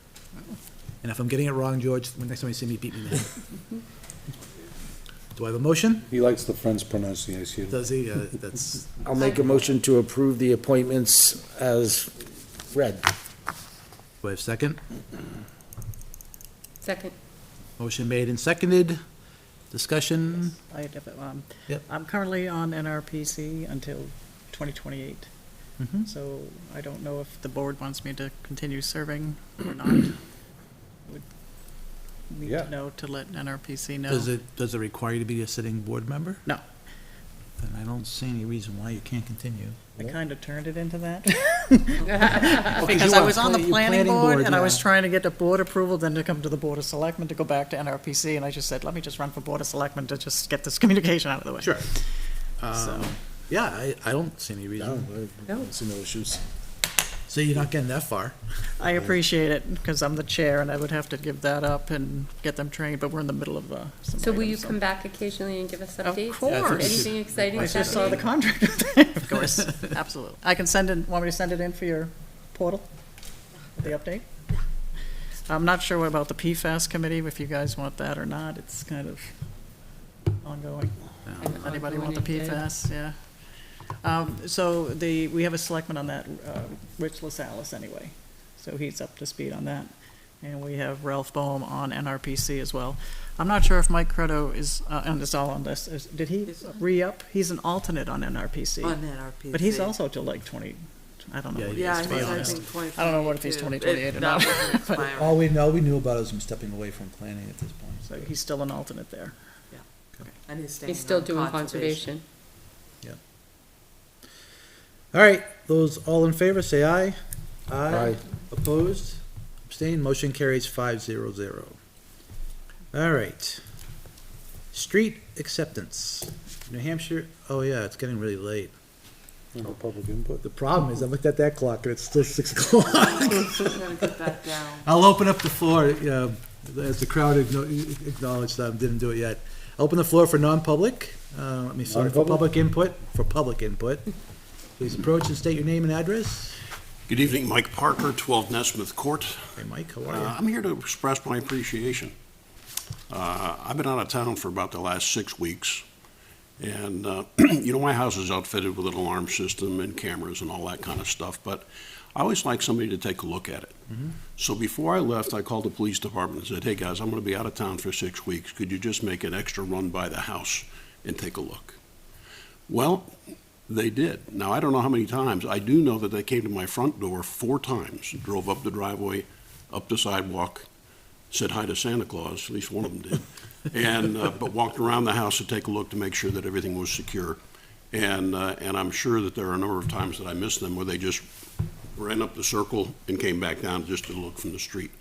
And if I'm getting it wrong, George, next time you see me, beat me in the head. Do I have a motion? He likes the French pronunciation. Does he? That's, I'll make a motion to approve the appointments as read. do I have a second? Second. Motion made and seconded. Discussion? Yep. I'm currently on NRPC until 2028. Mhm. So I don't know if the board wants me to continue serving or not. Would need Yeah. to know to let NRPC know. Does it require you to be a sitting board member? No. Then I don't see any reason why you can't continue. I kind of turned it into that. Because Because you I were was on the you planning board, and I was yeah. trying to get the board approval, then to come to the Board of Selectmen to go back to NRPC, and I just said, let me just run for Board of Selectmen to just get this communication out of the way. Sure. So, Yeah, I don't see any No, reason. I don't see no issues. So you're not getting that far. I appreciate it, because I'm the chair, and I would have to give that up and get them trained, but we're in the middle of some So will you items, come back occasionally and give us Of updates? course. Anything exciting I that's just saw the happening? contract. Of course, absolutely. I can send in, want me to send it in for your portal, the update? I'm not sure about the PFAS committee, if you guys want that or not. It's kind of ongoing. Anybody want the PFAS? Yeah. So we have a selectman on that, Rich LaSalle anyway. So he's up to speed on that. And we have Ralph Boehm on NRPC as well. I'm not sure if Mike Credo is, and it's all on this, did he re-up? He's an alternate on NRPC. On NRPC. But he's also till like 20, I don't know what he Yeah, is, to be he's, I honest. think, 2028. I don't know what if he's 2028 or not. But- All we knew about is him stepping away from planning at this point. So he's still an alternate there. And he's staying He's still on doing conservation. All right, those all in favor, say aye. Aye. Opposed? Abstained? Motion carries 500. All right. Street acceptance. New Hampshire, oh yeah, it's getting really late. No public input. The problem is, I looked at that clock and it's still 6 o'clock. Gotta get that down. I'll open up the floor, as the crowd acknowledged that I didn't do it yet. Open the floor for non-public. Let me start for Non-public? public input. Please approach and state your name and address. Good evening, Mike Parker, 12 Nesmith Court. Hey, Mike, how are you? I'm here to express my appreciation. I've been out of town for about the last 6 weeks, and, my house is outfitted with an alarm system and cameras and all that kind of stuff, but I always like somebody to take a look at it. So before I left, I called the police department and said, hey, guys, I'm going to be out of town for 6 weeks. Could you just make an extra run by the house and take a look? Well, they did. Now, I don't know how many times. I do know that they came to my front door 4 times, drove up the driveway, up the sidewalk, said hi to Santa Claus, at least one of them did, and but walked around the house to take a look to make sure that everything was secure. And I'm sure that there are a number of times that I missed them where they just ran up the circle and came back down just to look from the street.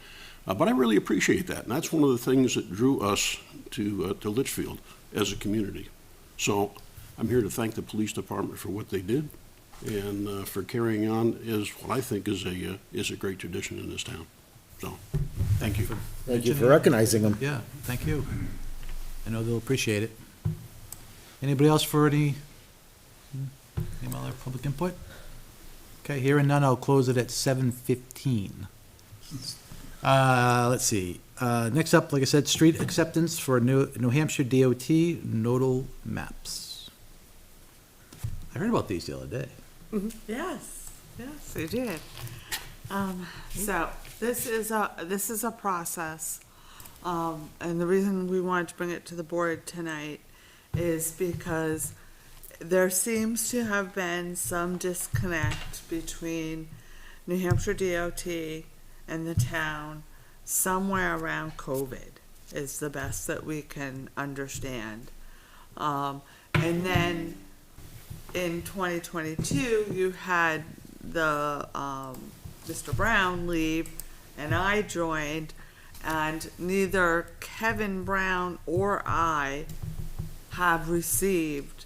But I really appreciate that, and that's one of the things that drew us to Litchfield as a community. So I'm here to thank the police department for what they did and for carrying on is what I think is a great tradition in this town. So, thank you. Thank you for recognizing them. Yeah, thank you. I know they'll appreciate it. Anybody else for any other public input? Okay, hearing none, I'll close it at 7:15. Let's see. Next up, like I said, street acceptance for New Hampshire DOT nodal maps. I heard about these the other day. Yes, they did. So this is a process, and the reason we wanted to bring it to the board tonight is because there seems to have been some disconnect between New Hampshire DOT and the town somewhere around COVID is the best that we can understand. And then in 2022, you had the Mr. Brown leave, and I joined, and neither Kevin Brown or I have received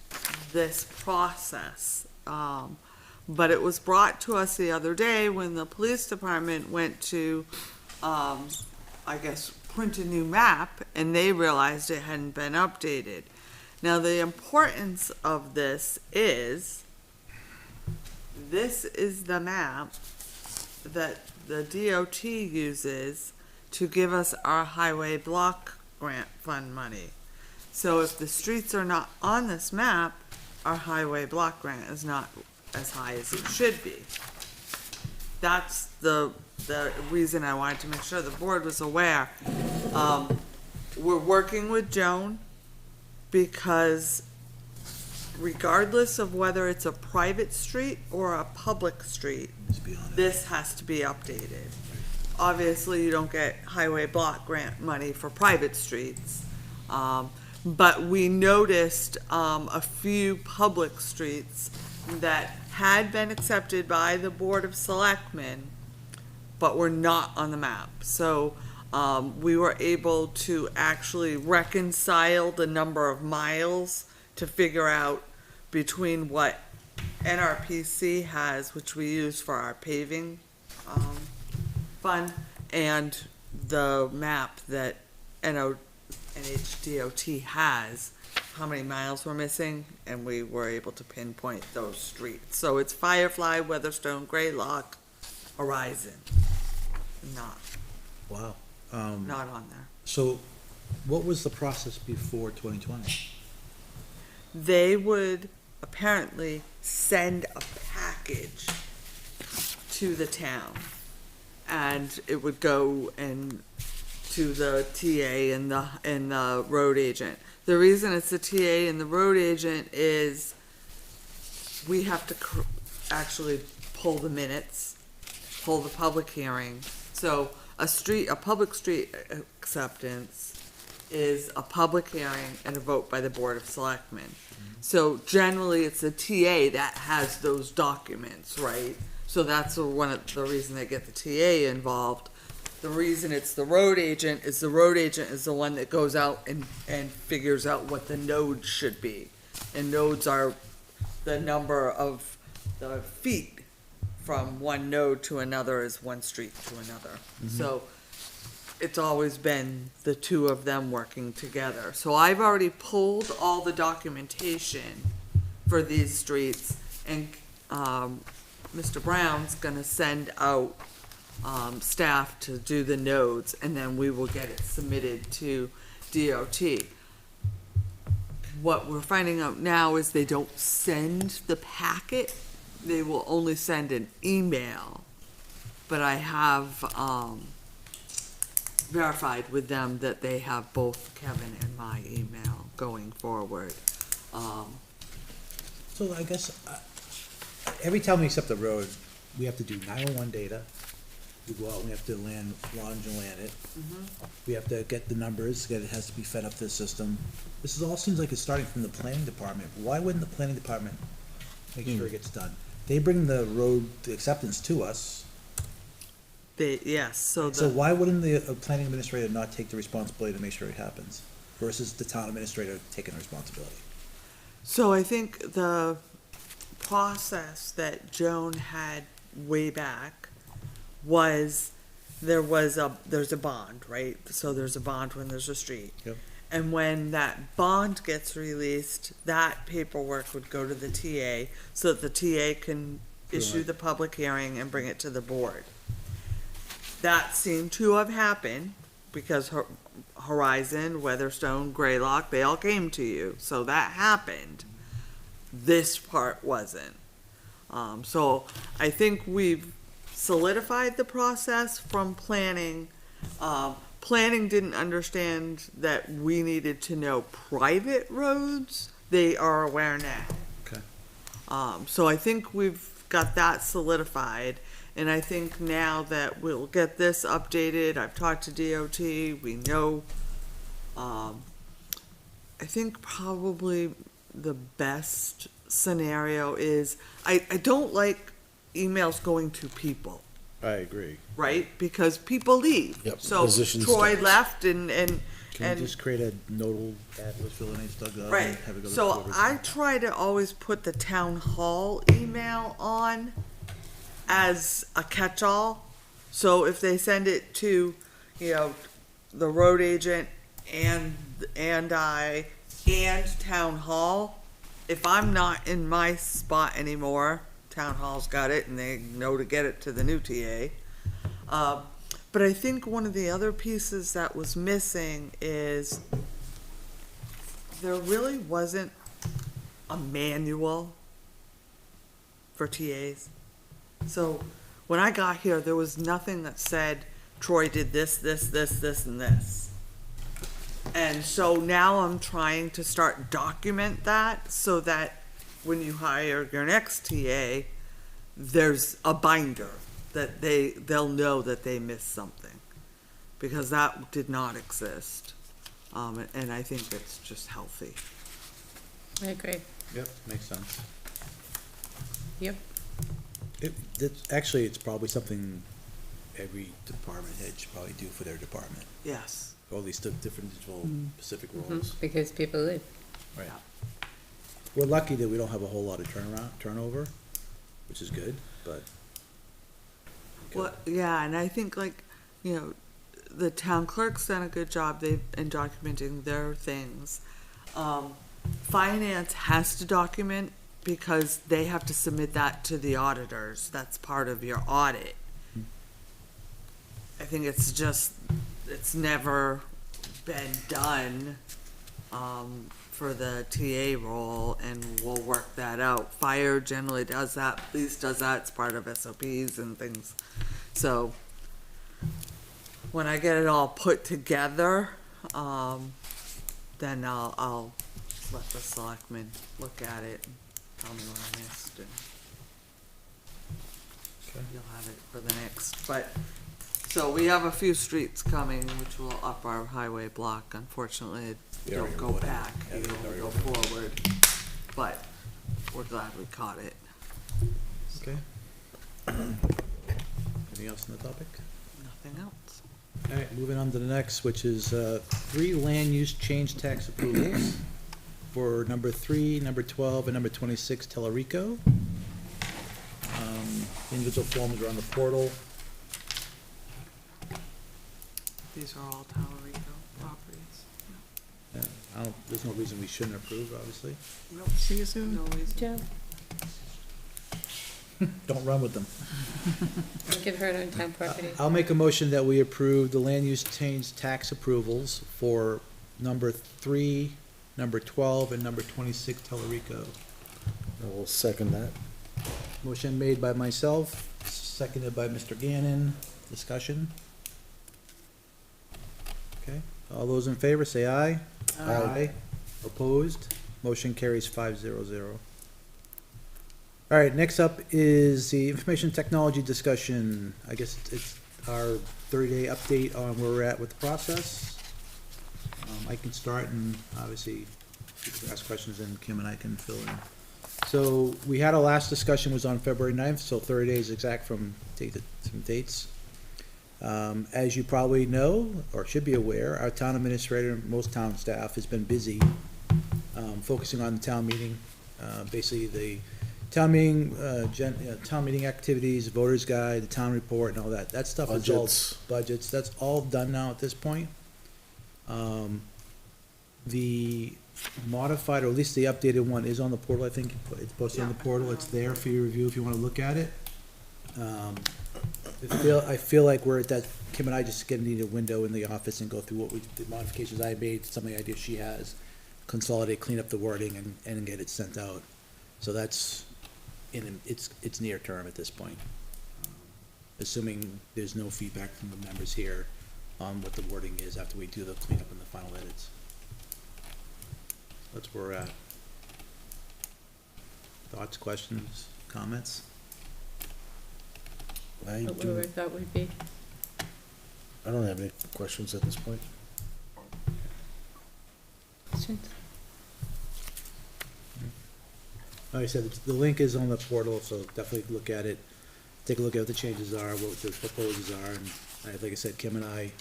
this process. But it was brought to us the other day when the police department went to, I guess, print a new map, and they realized it hadn't been updated. Now, the importance of this is the map that the DOT uses to give us our highway block grant fund money. So if the streets are not on this map, our highway block grant is not as high as it should be. That's the reason I wanted to make sure the board was aware. We're working with Joan because regardless of whether it's a private street or a public street, this has to be updated. Obviously, you don't get highway block grant money for private streets. But we noticed a few public streets that had been accepted by the Board of Selectmen, but were not on the map. So we were able to actually reconcile the number of miles to figure out between what NRPC has, which we use for our paving fund, and the map that NHDOT has, how many miles we're missing, and we were able to pinpoint those streets. So it's Firefly, Weatherstone, Greylock, Horizon, not Wow. not on there. So what was the process before 2020? They would apparently send a package to the town, and it would go and to the TA and the road agent. The reason it's the TA and the road agent is we have to actually pull the minutes, pull the public hearing. So a public street acceptance is a public hearing and a vote by the Board of Selectmen. So generally, it's the TA that has those documents, right? So that's one of the reason they get the TA involved. The reason it's the road agent is the one that goes out and figures out what the nodes should be. And nodes are the number of the feet from one node to another is one street to another. So it's always been the two of them working together. So I've already pulled all the documentation for these streets, and Mr. Brown's gonna send out staff to do the nodes, and then we will get it submitted to DOT. What we're finding out now is they don't send the packet, they will only send an email. But I have verified with them that they have both Kevin and my email going forward. So I guess, every time we accept a road, we have to do 911 data. We go out, and we have to launch and land it. We have to get the numbers, it has to be fed up to the system. This is all seems like it's starting from the planning department. Why wouldn't the planning department make sure it gets done? They bring the road acceptance to us, So so why wouldn't the planning administrator not take the responsibility to make sure it happens? Versus the town administrator taking the responsibility? So I think the process that Joan had way back was there's a bond, right? So there's a bond when there's a street. Yep. And when that bond gets released, that paperwork would go to the TA so that the TA can issue the public hearing and bring it to the board. That seemed to have happened because Horizon, Weatherstone, Greylock, they all came to you. So that happened. This part wasn't. So I think we've solidified the process from planning. Planning didn't understand that we needed to know private roads. They are aware now. Okay. So I think we've got that solidified. And I think now that we'll get this updated, I've talked to DOT, we know, I think probably the best scenario is, I don't like emails going to people. I agree. right? Because people leave. Yep, So positions Troy don't- left and Can you just create a nodal at litchfieldnh.gov right. and have it go to So whoever's- I try to always put the town hall email on as a catch-all. So if they send it to, you know, the road agent and I and town hall, if I'm not in my spot anymore, town hall's got it and they know to get it to the new TA. But I think one of the other pieces that was missing is there really wasn't a manual for TAs. So when I got here, there was nothing that said Troy did this, this, and this. And so now I'm trying to start document that so that when you hire your next TA, there's a binder that they'll know that they missed something. Because that did not exist. And I think it's just healthy. I agree. Yep, makes sense. Yep. Actually, it's probably something every department head should probably do for their department, Yes. all these different specific roles. Because people leave. Right. We're lucky that we don't have a whole lot of turnover, which is good, but. Well, yeah, and I think like, you know, the town clerk's done a good job in documenting their things. Finance has to document because they have to submit that to the auditors. That's part of your audit. I think it's never been done, for the TA role, and we'll work that out. Fire generally does that, police does that, it's part of SOPs and things. So, when I get it all put together, then I'll let the selectmen look at it and tell me what I missed, and you'll have it for the next, but, so we have a few streets coming, which will up our highway block. Unfortunately, it don't go back, you only go forward, but we're glad we caught it. Okay. Anything else on the topic? Nothing else. All right, moving on to the next, which is 3 land use change tax approvals for number 3, number 12, and number 26 Telerico. Individual forms are on the portal. These are all Talarico properties. Yeah, there's no reason we shouldn't approve, obviously. Nope. See you soon. No reason. Joe, Don't run with them. give her an on-town property. I'll make a motion that we approve the land use change tax approvals for number 3, number 12, and number 26 Telerico. I will second that. Motion made by myself, seconded by Mr. Gannon. Discussion? Okay, all those in favor, say aye. Aye. Opposed? Motion carries 5-0-0. All right, next up is the information technology discussion. I guess it's our 30-day update on where we're at with the process. I can start, and obviously you can ask questions and Kim and I can fill in. So we had our last discussion was on February 9th, so 30 days exact from some dates. As you probably know, or should be aware, our town administrator and most town staff has been busy focusing on the town meeting. Basically, the town meeting, town meeting activities, voters guide, the town report and all that. That stuff is all budgets. That's all done now at this point. The modified, or at least the updated one is on the portal, I think. It's posted on the portal. It's there for your review if you want to look at it. I feel like we're at that, Kim and I just need a window in the office and go through the modifications I made, some of the ideas she has, consolidate, clean up the wording and get it sent out. So that's, it's near term at this point. Assuming there's no feedback from the members here on what the wording is after we do the cleanup and the final edits. That's where we're at. Thoughts, questions, comments? I Whatever that would be. don't have any questions at this point. Questions? Like I said, the link is on the portal, so definitely look at it. take a look at what the changes are, what the proposals are, and like I said, Kim and I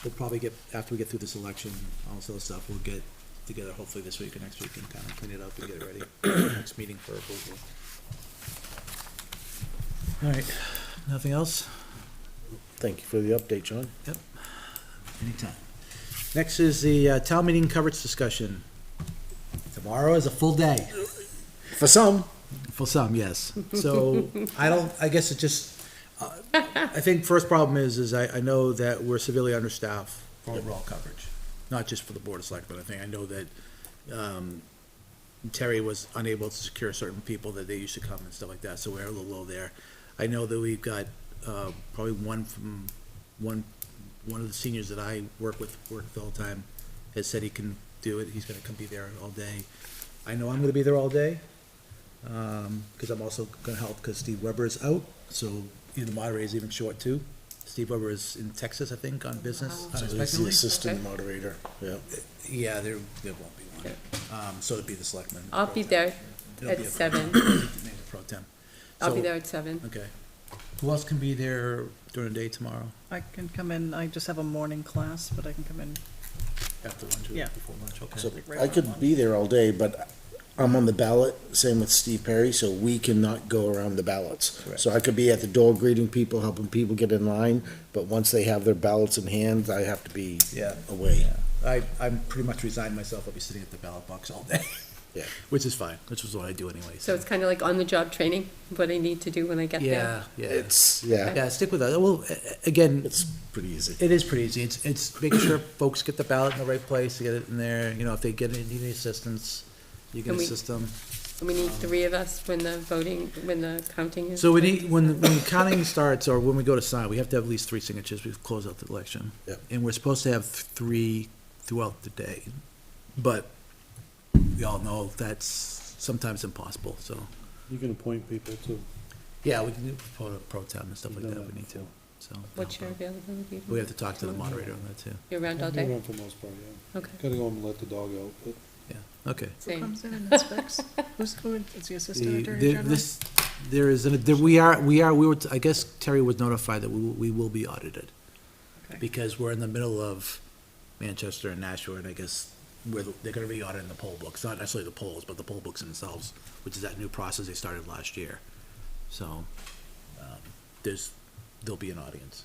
will probably get, after we get through this election, all this other stuff, we'll get together hopefully this week or next week and kind of clean it up and get it ready for the next meeting for approval. All right, nothing else? Thank you for the update, John. Anytime. Next is the town meeting coverage discussion. Tomorrow is a full day. For some. For some, yes. So I guess it just, I think first problem is I know that we're severely understaffed for overall coverage, not just for the Board of Selectmen. I know that Terry was unable to secure certain people that they used to come and stuff like that, so we're a little low there. I know that we've got probably one of the seniors that I work with all the time has said he can do it. He's gonna come be there all day. I know I'm gonna be there all day, because I'm also gonna help because Steve Weber is out, so the moderator is even short too. Steve Weber is in Texas, I think, on business So he's the unexpectedly. assistant moderator, yeah. Yeah, there won't be one. So it'd be the selectman. I'll be there It'll at be a 7. Pro tem. I'll be So- there at 7. Okay. Who else can be there during the day tomorrow? I can come in, I just have a morning class, but I can come in. After lunch or Yeah. before lunch? Okay. So Right I around could lunch. be there all day, but I'm on the ballot, same with Steve Perry, so we cannot go around the ballots. Correct. So I could be at the door greeting people, helping people get in line, but once they have their ballots in hand, I have to be Yeah. away. I'm pretty much resigned myself. I'll be sitting at the ballot box all day. Yeah. Which is fine, which is what I do anyway. So it's kind of like on-the-job training, what I need to do when I get there. Yeah. Yeah, Stick with that. Well, again, it's pretty easy. it is pretty easy. It's making sure folks get the ballot in the right place, to get it in there. If they need any assistance, you can Can we- assist them. And we need 3 of us when the counting is. So we need, when the counting starts, or when we go to sign, we have to have at least 3 signatures. We've closed out the election. Yep. And we're supposed to have 3 throughout the day. But we all know that's sometimes impossible, so. You can appoint people too. Yeah, we can do pro tem and stuff like We've that done if we need to, before. so. What's your availability? We have to talk to the moderator on that too. You're around all I'm day? around for the most part, yeah. Okay, Gotta go home and let the dog out, but Yeah, okay. Who same. comes in and inspects? Who's the assistant attorney general? I guess Terry was notified that we will be audited. Okay. Because we're in the middle of Manchester and Nashua, and I guess they're gonna be auditing the poll books, not necessarily the polls, but the poll books themselves, which is that new process they started last year. So, there'll be an audience,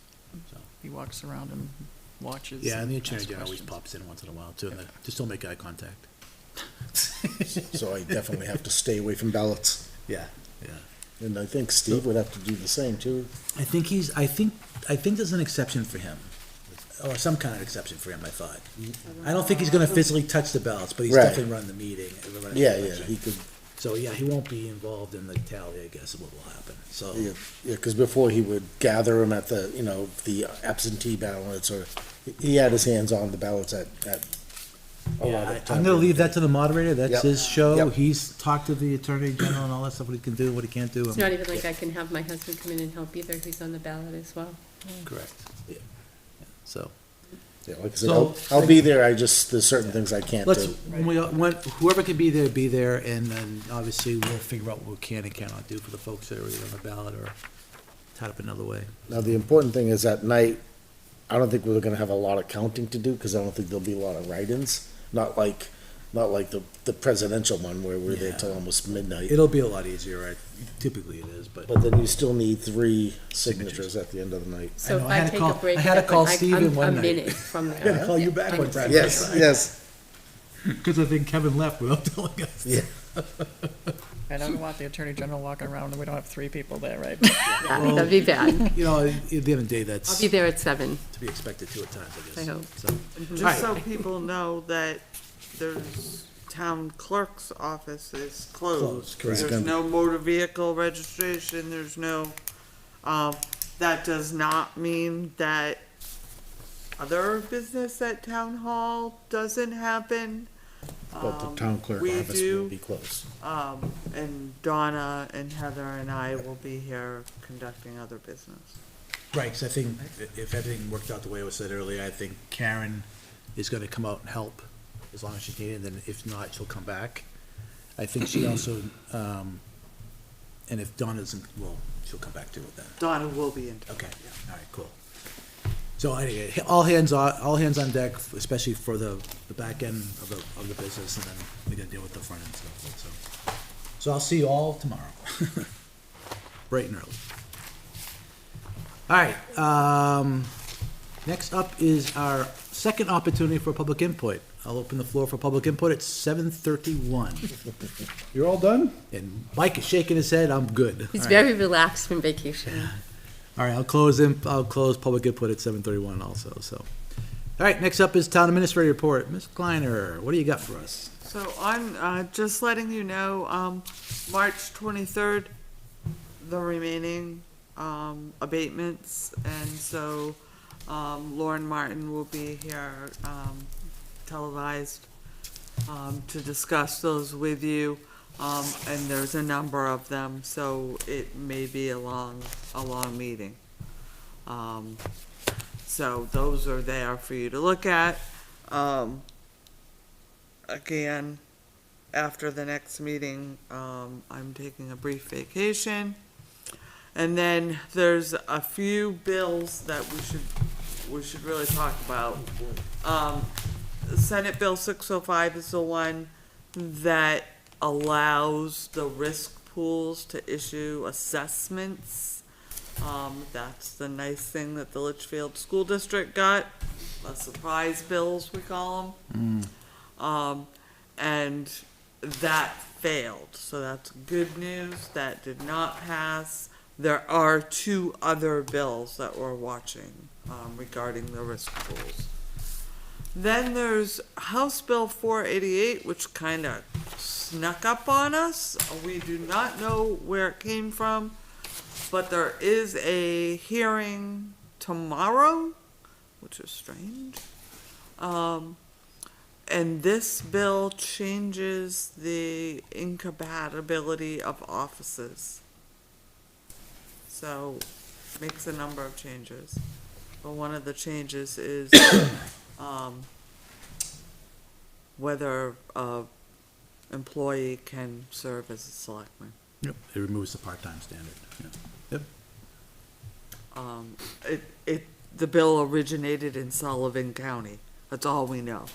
so. He walks around and watches. Yeah, and the asks Attorney General always questions. pops in once in a while too, and just don't make eye contact. So I definitely have to stay away from ballots. Yeah. And I think Steve would have to do the same too. I think there's an exception for him, or some kind of exception for him, I thought. I don't think he's gonna physically touch the ballots, but he's Right. definitely running the meeting. running the Yeah, election. he could, So, yeah, he won't be involved in the tally, I guess, is what will happen, so. yeah, cause before he would gather them at the, the absentee ballots, or he had his hands on the ballots at a lot Yeah, of times. I'm gonna leave that to the moderator, that's Yep. his show, Yep. he's talked to the Attorney General and all that stuff, what he can do, what he can't do. It's not even like I can have my husband come in and help either, who's on the ballot as well. Correct, yeah, so. Yeah, like I said, So- I'll be there, there's certain things I can't Let's, do. whoever can be there, and then obviously we'll figure out what we can and cannot do for the folks that are either on the ballot or tied up another way. Now, the important thing is at night, I don't think we're gonna have a lot of counting to do, cause I don't think there'll be a lot of write-ins. Not like the presidential one where we're there Yeah. till almost midnight. It'll be a lot easier, right? Typically it is, but. But then you still need 3 signatures at the end of the night. So know, if I had I to take call- a break, I had to call I'm Steven one a night. minute from there. I gotta call you back one time. Yes. Because I think Kevin left without telling us. Yeah. I don't want the Attorney General walking around and we don't have 3 people there, right? Yeah, that'd be bad. You know, at the end of the day, I'll that's be to there at 7. be expected too at times, I guess. I hope. So, Just so people know that there's town clerk's office is Closed, closed. correct. There's no motor vehicle registration, there's no, that does not mean that other business at town hall doesn't happen. But the town clerk We office do. will be closed. And Donna and Heather and I will be here conducting other business. right, 'cause I think if everything worked out the way it was said earlier, I think Karen is gonna come out and help as long as she's needed, and then if not, she'll come back. I think she also, And if Dawn isn't, well, she'll come back to it with that. Donna will be in. Okay, all right, cool. So anyway, all hands on deck, especially for the back end of the business, and then we gotta deal with the front end stuff, so I'll see you all tomorrow. Bright and early. All right, next up is our second opportunity for public input. I'll open the floor for public input at 7:31. You're all done? And Mike is shaking his head, I'm good. He's All right. very relaxed from vacation. All right, I'll close public input at 7:31 also, so. All right, next up is town administrator report. Ms. Kleiner, what do you got for us? So I'm just letting you know, March 23rd, the remaining abatements, and so Lauren Martin will be here televised to discuss those with you. And there's a number of them, so it may be a long meeting. So those are there for you to look at. Again, after the next meeting, I'm taking a brief vacation. And then there's a few bills that we should really talk about. Senate Bill 605 is the one that allows the risk pools to issue assessments. That's the nice thing that the Litchfield School District got, the surprise bills, we call them. And that failed, so that's good news. That did not pass. There are two other bills that we're watching regarding the risk pools. Then there's House Bill 488, which kind of snuck up on us. We do not know where it came from, but there is a hearing tomorrow, which is strange. And this bill changes the incompatibility of offices. So, makes a number of changes. But one of the changes is whether a employee can serve as a selectman. Yep, it removes the part-time standard. Yeah. Yep. The bill originated in Sullivan County. That's all we know.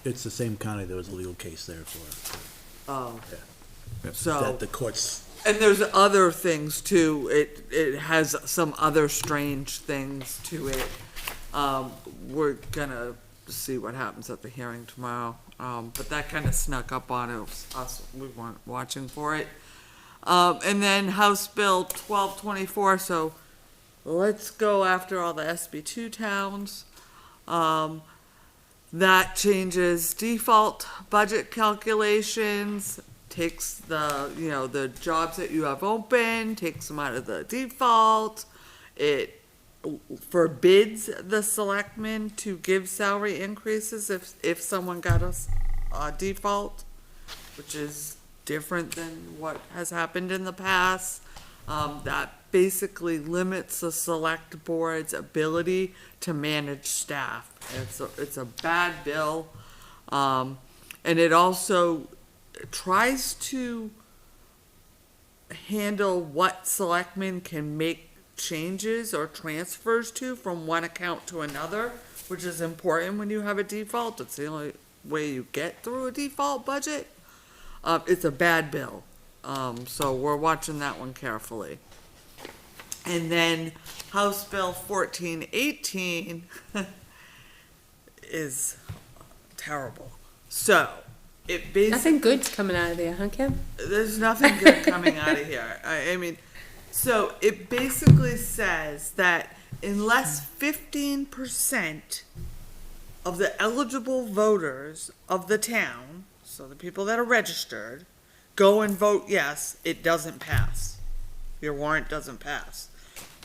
It's the same county, there was a legal case there for. Oh. Yeah. So- That the courts, And there's other things too. It has some other strange things to it. We're gonna see what happens at the hearing tomorrow. But that kind of snuck up on us. We weren't watching for it. And then House Bill 1224. So let's go after all the SB2 towns. That changes default budget calculations, takes the jobs that you have open, takes them out of the default. It forbids the selectmen to give salary increases if someone got a default, which is different than what has happened in the past. That basically limits the select board's ability to manage staff. It's a bad bill. And it also tries to handle what selectmen can make changes or transfers to from one account to another, which is important when you have a default. It's the only way you get through a default budget. It's a bad bill. So we're watching that one carefully. And then House Bill 1418 is terrible. So it basically, Nothing good's coming out of there, huh, Kim? there's nothing good coming out of here. I mean, so it basically says that unless 15% of the eligible voters of the town, so the people that are registered, go and vote yes, it doesn't pass. Your warrant doesn't pass.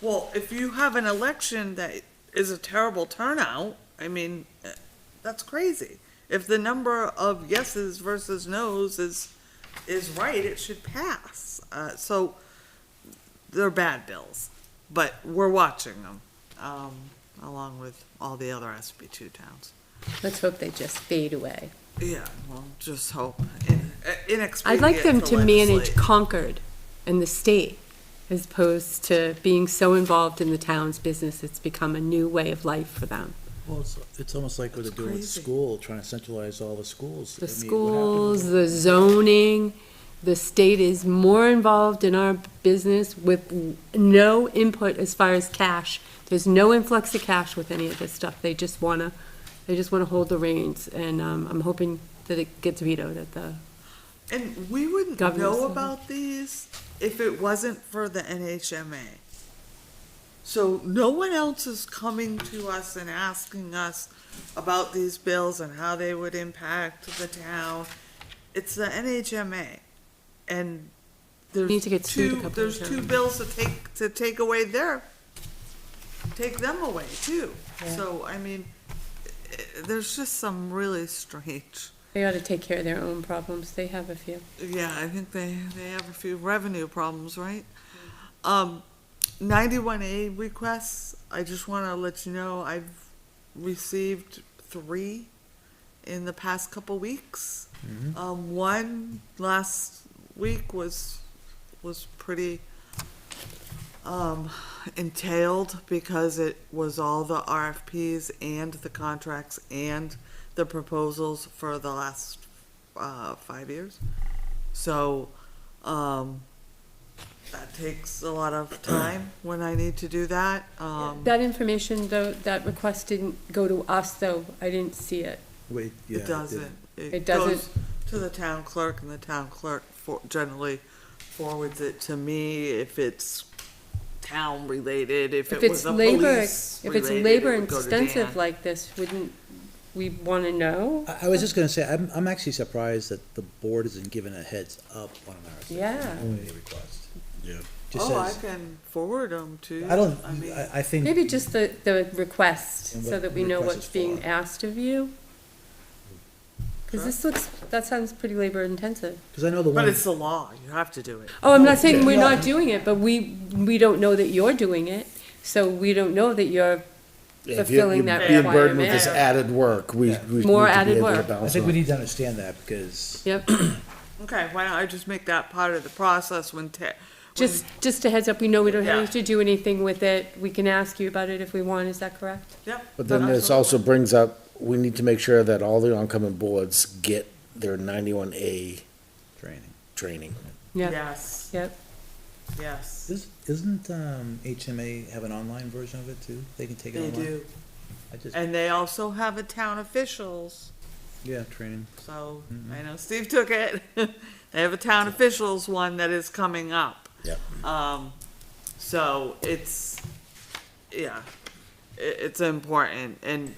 Well, if you have an election that is a terrible turnout, I mean, that's crazy. If the number of yeses versus nos is right, it should pass. So they're bad bills, but we're watching them, along with all the other SB2 towns. Let's hope they just fade away. Yeah, well, just hope. I'd like them to manage Concord and the state, as opposed to being so involved in the town's business. It's become a new way of life for them. Well, it's almost like what they're doing with crazy. school, trying to centralize all the schools. The I mean, what happened schools, the zoning, the state is more involved in our business with no input as far as cash. There's no influx of cash with any of this stuff. They just wanna hold the reins, and, I'm hoping that it gets vetoed at the, And we wouldn't Governor's know level. about these if it wasn't for the NHMA. So no one else is coming to us and asking us about these bills and how they would impact the town. It's the NHMA. And there's Need to get sued a two, couple there's of two times. bills to take away take them away too. So, I mean, there's just some really strange. they ought to take care of their own problems. They have a few. Yeah, I think they have a few revenue problems, right? 91A requests, I just wanna let you know, I've received 3 in the past couple weeks. One last week was pretty, entailed because it was all the RFPs and the contracts and the proposals for the last 5 years. So, that takes a lot of time when I need to do that. That information, though, that request didn't go to us, though. I didn't see it. Wait, yeah. It doesn't. It doesn't? Goes to the town clerk, and the town clerk generally forwards it to me if it's town related, if If it was it's a labor, police if it's related, labor it would go to intensive Dan. like this, wouldn't we want to know? I was just gonna say, I'm actually surprised that the board isn't given a heads up on an RFP. Yeah. Only a request. Yeah. Just Oh, I says, can forward them to you. I don't, mean, I think. Maybe just the request, And so what that we the know request what's is being for. asked of you. Because that sounds pretty labor intensive. Because I know the But one, it's the law, you have to do it. Oh, I'm not saying we're Yeah. not doing it, but we don't know that you're doing it, so we don't know that you're If fulfilling that Being burdened with requirement. this added work, we Yeah. we need to be More added able to work. balance I think we it. need to understand that because, Yep, Okay, why don't I just make that part of the process when just a heads up, we know we don't Yeah. have to do anything with it, we can ask you about it if we want, is that correct? Yep. But then this also brings up, we need to make sure that all the oncoming boards get their 91A training. training. Yep, Yes, yep. yes, Isn't, HMA have an online version of it too? They can take it they online? do. I just, And they also have a town officials, yeah, training. so I know Steve took it. They have a town officials one that is coming up. Yep. So it's, yeah, it's important, and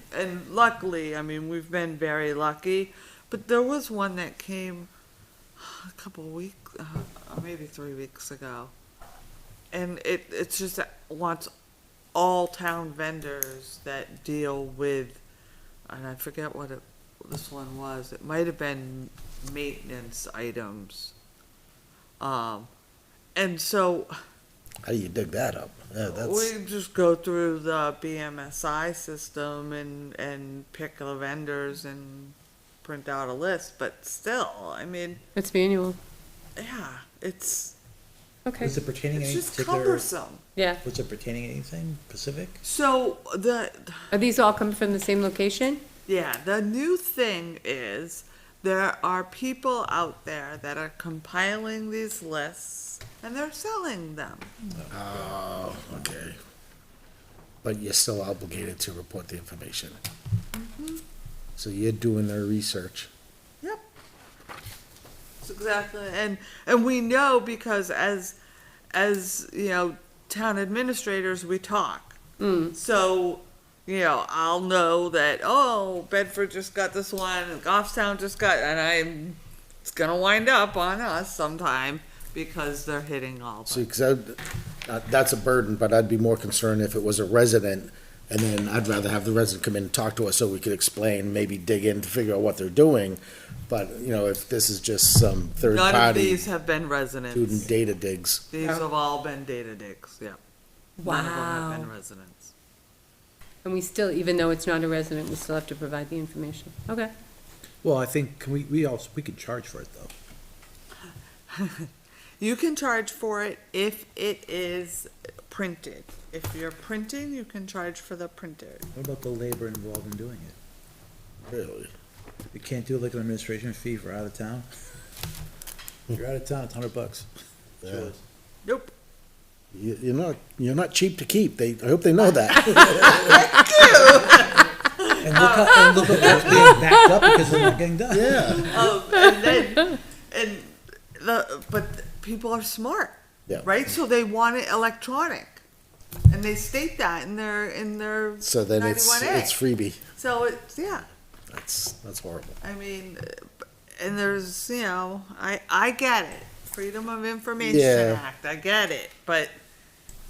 luckily, I mean, we've been very lucky, but there was one that came a couple of weeks, maybe 3 weeks ago. And it's just that wants all town vendors that deal with, and I forget what this one was, it might have been maintenance items. And so, How do you dig that up? Yeah, that's, we just go through the BMSI system and pick the vendors and print out a list, but still, I mean, It's manual, yeah, it's okay, Was it pertaining any just particular, cumbersome. yeah. was it pertaining anything Pacific? So Are these all coming from the same location? yeah, the new thing is there are people out there that are compiling these lists and they're selling them. oh, okay. But you're still obligated to report the information. So you're doing their research. Yep. That's exactly, and we know because as you know, town administrators, we talk. So, you know, I'll know that, oh, Bedford just got this one, and Goffstown just got, and it's gonna wind up on us sometime because they're hitting all See, the. because that's a burden, but I'd be more concerned if it was a resident, and then I'd rather have the resident come in and talk to us so we could explain, maybe dig in to figure out what they're doing. But, you know, if this is just some third None of party these have been doing residents. data digs, These have all been data digs, yeah. None of them have Wow. been residents. And we still, even though it's not a resident, we still have to provide the information. Okay. Well, I think, can we could charge for it though. You can charge for it if it is printed. If you're printing, you can charge for the printed. What about the labor involved in doing it? Really? You can't do like an administration fee for out of town? If you're out of town, it's $100. Yeah. Nope. You're not cheap to keep. I hope they know that. And look at what's being backed up because they're not getting done. Yeah. But people are smart, Yeah. right? So they want it electronic, and they state that in their So then 91A. it's freebie. So it's, yeah. That's horrible. I mean, and there's, I get it. Freedom of Information Yeah. Act, I get it, but.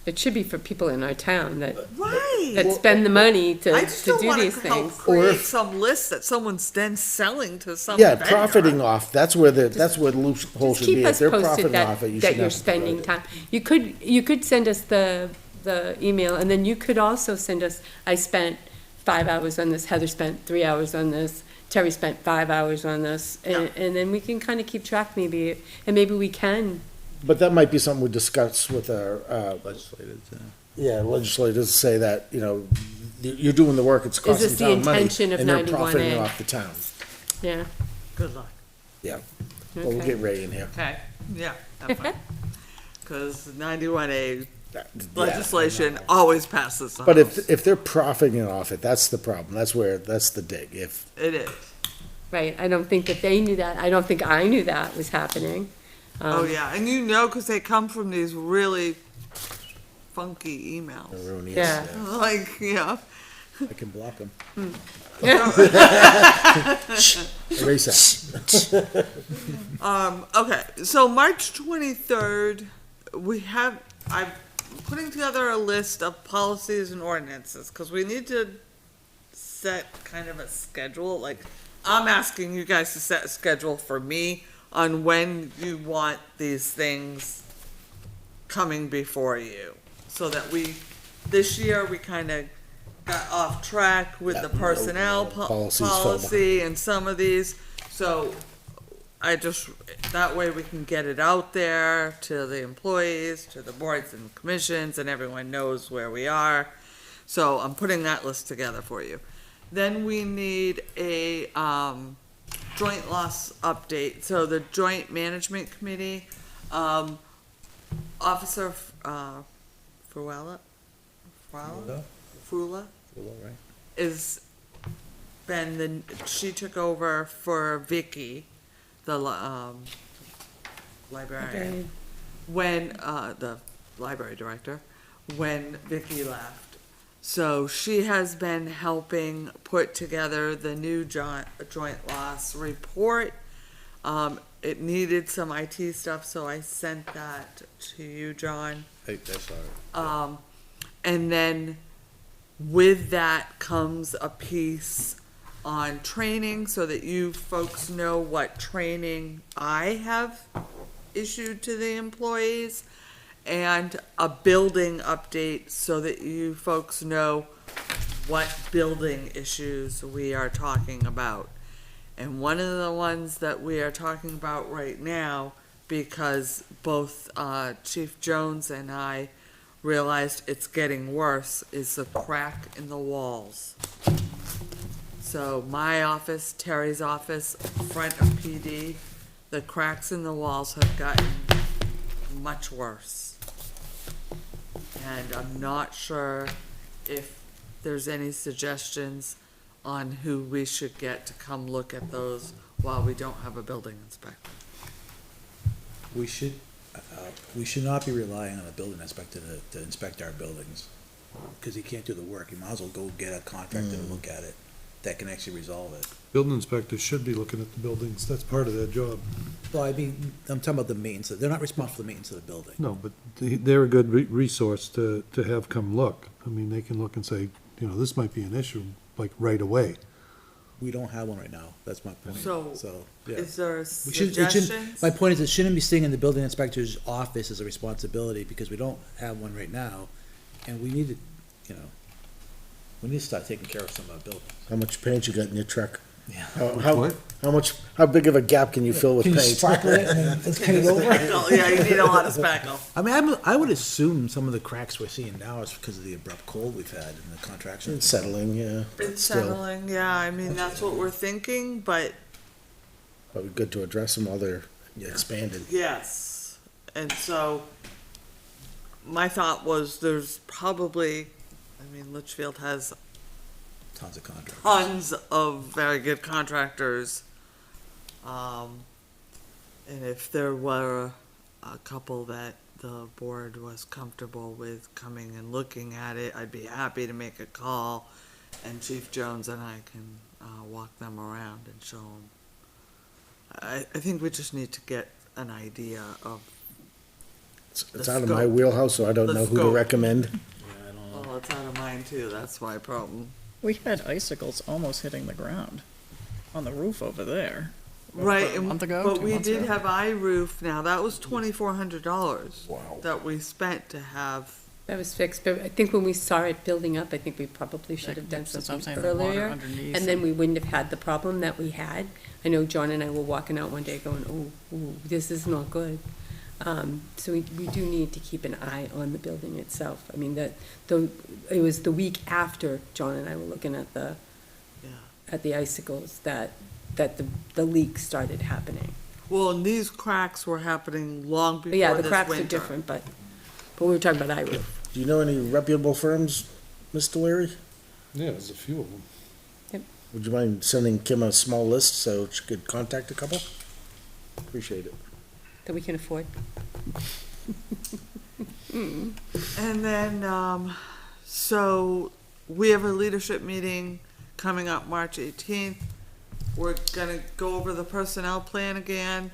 It should be for people in our town that Right. spend the money to I just do don't want these to help things. create some list that someone's then selling to some Yeah, vendor. profiting off, that's where the loophole Just should be. keep If us they're posted profiting off it, you that should you're have. spending time. You could send us the email, and then you could also send us, I spent 5 hours on this, Heather spent 3 hours on this, Terry spent 5 hours on this, and then we can kind of keep track maybe, and maybe we can. But that might be something we discuss with our, Legislators, legislators, to say that, you're doing the work, it's Is costing this the town money. intention of And they're profiting 91A? off the town. Yeah. Good luck. Yeah. Well, we'll Okay. get Ray in here. Okay, yeah, have fun. Because 91A Yeah. legislation always passes the But House. if they're profiting off it, that's the problem. That's the dig. If, It is. Right, I don't think that they knew that, I don't think I knew that was happening. Oh, yeah, and because they come from these really funky emails. erroneous. Yeah. Like, I can block them. Erase that. Okay, so March 23rd, I'm putting together a list of policies and ordinances, because we need to set kind of a schedule, like, I'm asking you guys to set a schedule for me on when you want these things coming before you, so that this year, we kind of got off track with the personnel policies fell policy and some of these, so that way we can get it out there to the employees, to the boards and commissions, and everyone knows where we are. So I'm putting that list together for you. Then we need a, joint loss update. So the Joint Management Committee, Officer, Frula, is she took over for Vicky, the librarian, when the library director, when Vicky left. So she has been helping put together the new joint loss report. It needed some IT stuff, so I sent that to you, John. I saw it. And then with that comes a piece on training, so that you folks know what training I have issued to the employees, and a building update, so that you folks know what building issues we are talking about. And one of the ones that we are talking about right now, because both Chief Jones and I realized it's getting worse, is the crack in the walls. So my office, Terry's office, front of PD, the cracks in the walls have gotten much worse. And I'm not sure if there's any suggestions on who we should get to come look at those while we don't have a building inspector. We should not be relying on a building inspector to inspect our buildings, because he can't do the work. You might as well go get a contractor to look at it that can actually resolve it. Building inspectors should be looking at the buildings, that's part of their job. Well, I mean, I'm talking about the maintenance. They're not responsible for the maintenance of the building. No, but they're a good resource to have come look. I mean, they can look and say, this might be an issue, like right away. We don't have one right now. That's my point. So, yeah. is there We should- it shouldn't- suggestions? My point is, it shouldn't be sitting in the building inspector's office as a responsibility, because we don't have one right now, and we need to, we need to start taking care of some of our buildings. How much paint you got in your truck? How big of a gap can you fill with Can you paint? sparkle it and then let's paint it over? Yeah, you need a lot of spackle. I mean, I would assume some of the cracks we're seeing now is because of the abrupt cold we've had in the contraction. It's settling, yeah. It's Still. settling, yeah, I mean, that's what we're thinking, but But good to address them while they're expanded. yes. And so, my thought was there's probably, I mean, Litchfield has Tons of contractors. tons of very good contractors. And if there were a couple that the board was comfortable with coming and looking at it, I'd be happy to make a call, and Chief Jones and I can walk them around and show them. I think we just need to get an idea of, It's The out of my scope. wheelhouse, so I don't The know who to scope. recommend. well, it's out of mine too, that's my problem. We had icicles almost hitting the ground on the roof over there. Right, A month ago, but 2 we months did ago? have iRoof now, that was $2,400 Wow. that we spent to have. That was fixed, but I think when we saw it building up, I think we probably should have done That's what I'm something saying, the water earlier. underneath And then we wouldn't have had the problem that we had. I know John and I were walking out one day going, ooh, this is not good. So we do need to keep an eye on the building itself. I mean, it was the week after John and I were looking at the icicles that the leak started happening. Well, and these cracks were happening long before But yeah, the this cracks are winter. different, but we were talking about iRoof. Do you know any reputable firms, Mr. Leary? Yeah, there's a few of them. Would you mind sending Kim a small list so she could contact a couple? Appreciate it. That we can afford. And then, so we have a leadership meeting coming up March 18th. We're gonna go over the personnel plan again,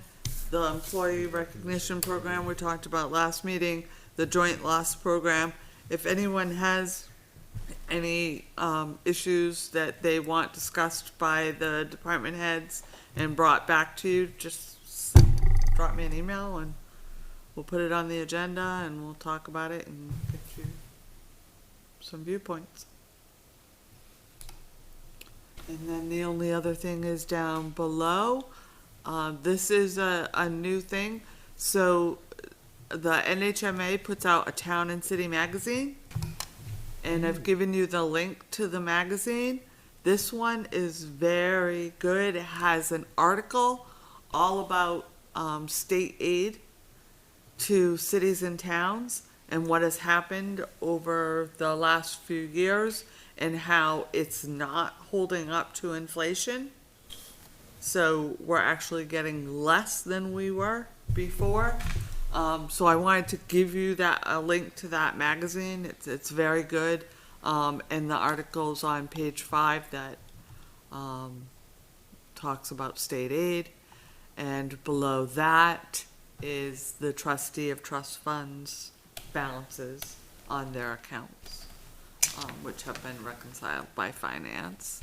the employee recognition program we talked about last meeting, the joint loss program. If anyone has any issues that they want discussed by the department heads and brought back to you, just drop me an email and we'll put it on the agenda and we'll talk about it and get you some viewpoints. And then the only other thing is down below. This is a new thing. So the NHMA puts out a town and city magazine. And I've given you the link to the magazine. This one is very good. It has an article all about state aid to cities and towns and what has happened over the last few years and how it's not holding up to inflation. So we're actually getting less than we were before. So I wanted to give you a link to that magazine. It's very good. And the article's on page 5 that talks about state aid. And below that is the trustee of trust funds balances on their accounts, which have been reconciled by finance.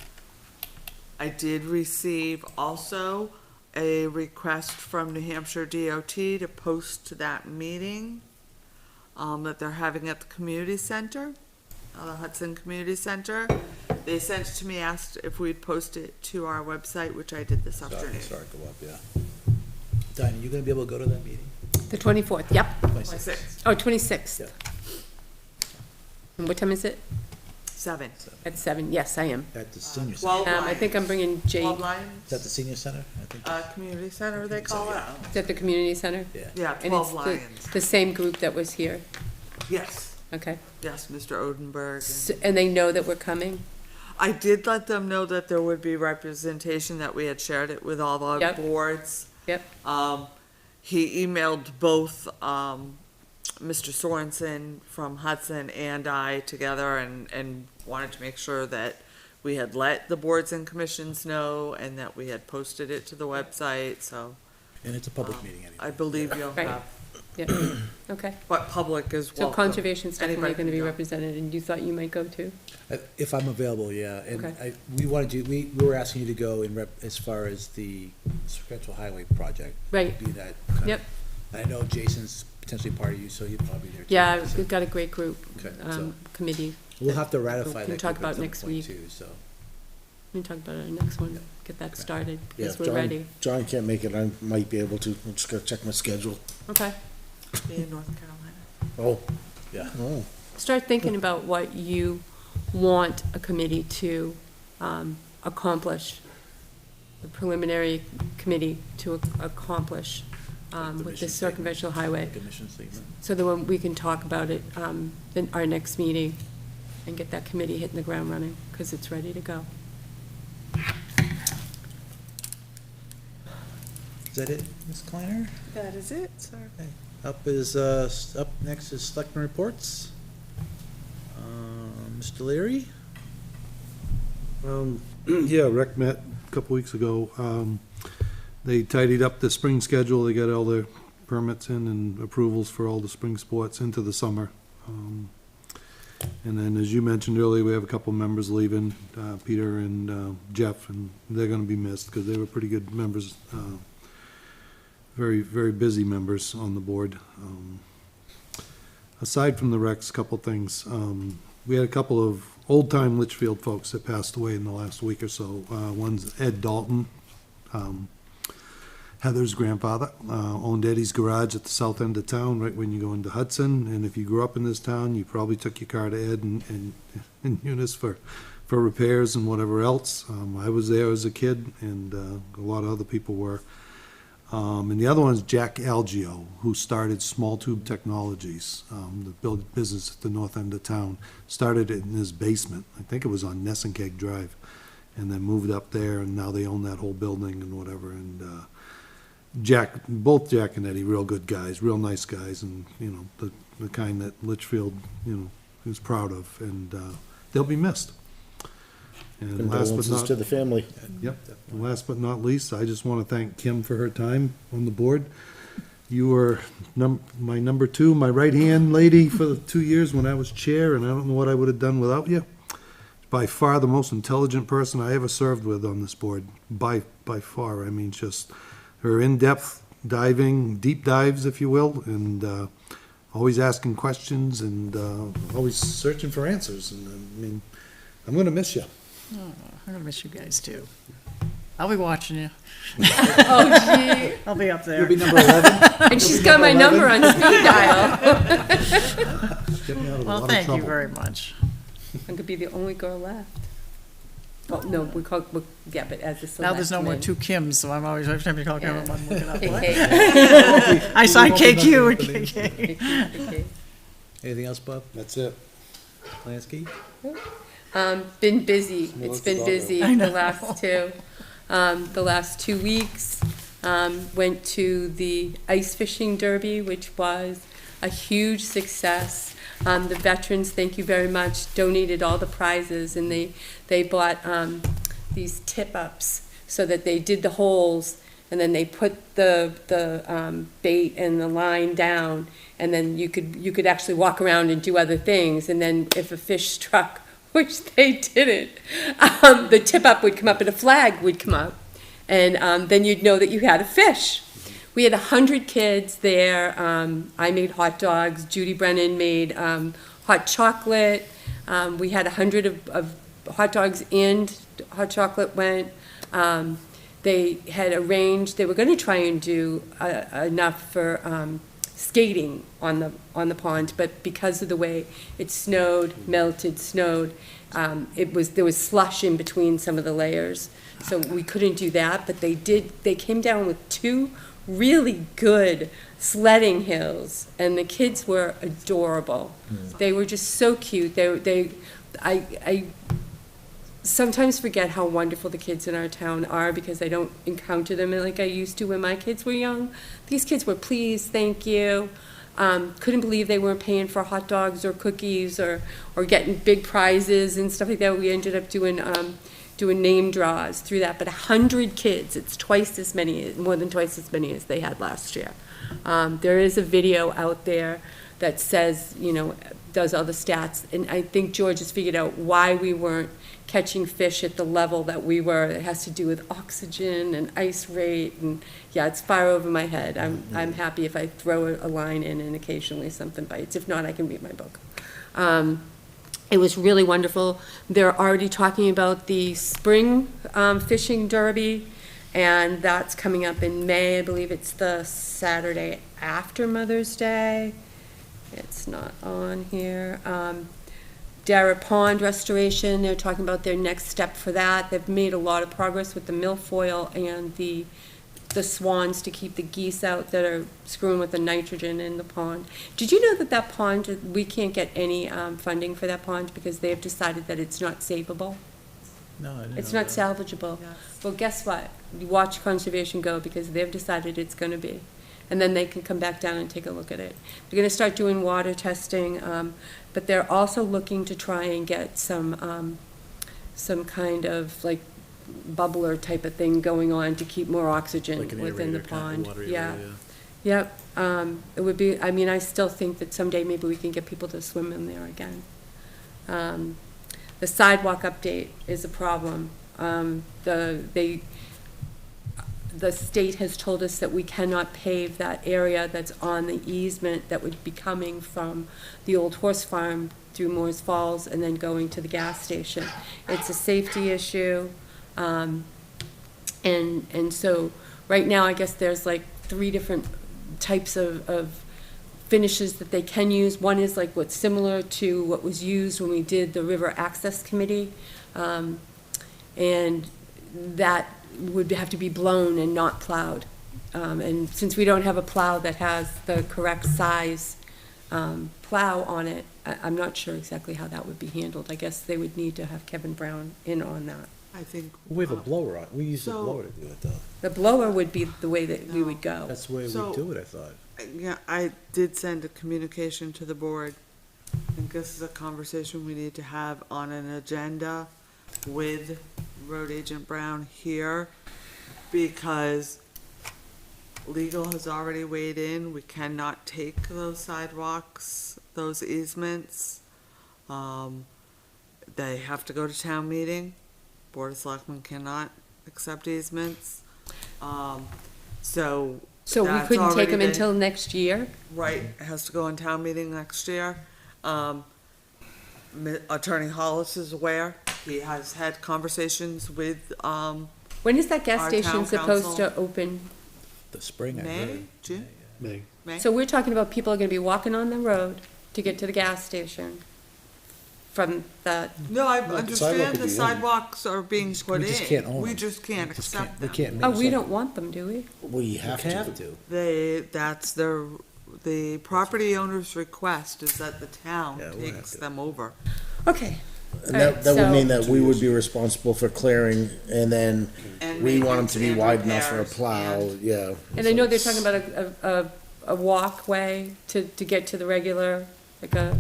I did receive also a request from New Hampshire DOT to post that meeting that they're having at the community center, the Hudson Community Center. They sent it to me, asked if we'd post it to our website, which I did this afternoon. Sorry, go up, yeah. Diane, you gonna be able to go to that meeting? The 24th, yep. 26, Oh, 26th. Yeah. And what time is it? 7. At 7, yes, I am. At the senior center. 12 I think I'm bringing 12 Jade. Is that lines, the senior center? I think. community center, they call it. Is that the community center? Yeah. Yeah, And 12 it's lions. the same group that was here? Yes, Okay. yes, Mr. Odenberg. And they know that we're coming? I did let them know that there would be representation, that we had shared it with all the Yep. boards. Yep. He emailed both, Mr. Sorensen from Hudson and I together and wanted to make sure that we had let the boards and commissions know and that we had posted it to the website, so. And it's a public meeting anyway. I believe you'll Right. have, Yep. Okay. but public is So welcome. conservation's definitely Anybody gonna be can go. represented, and you thought you might go too? If I'm available, yeah, and Okay. we wanted to, we were asking you to go and as far as the Central Highway project. Right. Be that kind Yep. of, I know Jason's potentially part of you, so he'd probably be there too. Yeah, we've got a great group, Okay, so committee. we'll have to ratify we can that talk group about at some next point week. too, so. We can talk about it in the next one, get that started, Yeah, because if we're ready. John can't make it, I might be able to. I'm just gonna check my schedule. Okay. Be in North Carolina. Oh. Yeah. Oh. Start thinking about what you want a committee to accomplish, the preliminary committee to accomplish with this circumventional highway. So that when we can talk about it in our next meeting and get that committee hitting the ground running, because it's ready to go. Is that it, Ms. Kleiner? That is it, sir. Up next is Selectmen reports. Mr. Leary? Yeah, rec met a couple weeks ago. They tidied up the spring schedule. They got all their permits in and approvals for all the spring sports into the summer. And then, as you mentioned earlier, we have a couple members leaving, Peter and Jeff, and they're gonna be missed because they were pretty good members, very, very busy members on the board. Aside from the recs, a couple things. We had a couple of old-time Litchfield folks that passed away in the last week or so. One's Ed Dalton, Heather's grandfather, owned Eddie's Garage at the south end of town, right when you go into Hudson. And if you grew up in this town, you probably took your car to Ed and Eunice for repairs and whatever else. I was there as a kid, and a lot of other people were. And the other one is Jack Algio, who started Small Tube Technologies, the business at the north end of town. Started it in his basement. I think it was on Nessenkeg Drive, and then moved up there, and now they own that whole building and whatever. And both Jack and Eddie, real good guys, real nice guys, and the kind that Litchfield is proud of, and they'll be missed. And last but Condolences not, to the family. Yep. And last but not least, I just want to thank Kim for her time on the board. You were my number two, my right-hand lady for the 2 years when I was chair, and I don't know what I would have done without you. By far the most intelligent person I ever served with on this board, by far. I mean, just her in-depth diving, deep dives, if you will, and always asking questions and always searching for answers. And I mean, I'm going to miss you. Oh, I'm gonna miss you guys too. I'll be watching you. Oh, gee. I'll be up there. You'll be number 11? And she's got my number on speed dial. Get me out of a Well, lot of thank you trouble. very much. I could be the only girl left. Oh, no, yeah, but as a select. Now there's no more two Kims, so I'm always, every time you call Kim, I'm looking up. what? KK. I saw won't be KQ and nothing KK. KK. Anything else, Bob? That's it. Lansky? Been busy. It's been busy I know. the last 2 weeks. Went to the ice fishing derby, which was a huge success. The veterans, thank you very much, donated all the prizes, and they bought these tip-ups so that they did the holes, and then they put the bait and the line down, and then you could actually walk around and do other things. And then if a fish struck, which they didn't, the tip-up would come up and a flag would come up, and then you'd know that you had a fish. We had 100 kids there. I made hot dogs. Judy Brennan made hot chocolate. We had 100 of hot dogs and hot chocolate went. They had arranged, they were going to try and do enough for skating on the pond, but because of the way it snowed, there was slush in between some of the layers, so we couldn't do that. But they came down with 2 really good sledding hills, and the kids were adorable. They were just so cute. I sometimes forget how wonderful the kids in our town are because I don't encounter them like I used to when my kids were young. These kids were pleased, thank you. Couldn't believe they weren't paying for hot dogs or cookies or getting big prizes and stuff like that. We ended up doing name draws through that. But 100 kids, it's more than twice as many as they had last year. There is a video out there that says, does all the stats. And I think George has figured out why we weren't catching fish at the level that we were. It has to do with oxygen and ice rate, and yeah, it's far over my head. I'm happy if I throw a line in and occasionally something bites. If not, I can read my book. It was really wonderful. They're already talking about the spring fishing derby, and that's coming up in May. I believe it's the Saturday after Mother's Day. It's not on here. Dara Pond restoration, they're talking about their next step for that. They've made a lot of progress with the milfoil and the swans to keep the geese out that are screwing with the nitrogen in the pond. Did you know that that pond, we can't get any funding for that pond because they have decided that it's not savable? No, I didn't It's know not that. salvageable. Well, guess what? You watch conservation go because they've decided it's gonna be. And then they can come back down and take a look at it. They're gonna start doing water testing, but they're also looking to try and get some kind of like bubbler type of thing going on to keep more oxygen Like an within the aerator kind of pond. water Yeah. area, Yep, it would be, I mean, I still think that someday maybe we can get people to swim in there again. The sidewalk update is a problem. The state has told us that we cannot pave that area that's on the easement that would be coming from the old horse farm through Moores Falls and then going to the gas station. It's a safety issue. And so, right now, I guess there's like 3 different types of finishes that they can use. One is like what's similar to what was used when we did the River Access Committee. And that would have to be blown and not plowed. And since we don't have a plow that has the correct size plow on it, I'm not sure exactly how that would be handled. I guess they would need to have Kevin Brown in on that. I think. We have a blower on, we use the So- blower to do it though. The blower would be the way that we would go. That's the way we So- do it, I thought. Yeah, I did send a communication to the board. I think this is a conversation we need to have on an agenda with Road Agent Brown here, because legal has already weighed in. We cannot take those sidewalks, those easements. They have to go to town meeting. Board of Selectmen cannot accept easements. So So we that's couldn't take already them been- until next year? Right, it has to go in town meeting next year. Attorney Hollis is aware. He has had conversations with, When is that gas Our station town supposed council- to open? The spring, I May, heard. June, May. May. So we're talking about people are gonna be walking on the road to get to the gas station from the, No, I the sidewalk understand will the be in. sidewalks are being put in. just can't own We them. just can't We just accept They them. can't make. oh, we some- don't want them, do we? We have to. Have to. That's the property owner's request is that the town Yeah, we'll have takes to. them over. Okay. And Alright, that would so- mean that we would be responsible for clearing, and then And we want them maintenance to be and wide enough for a repairs plow, and- yeah. And I know they're talking about a walkway to get to the regular, like a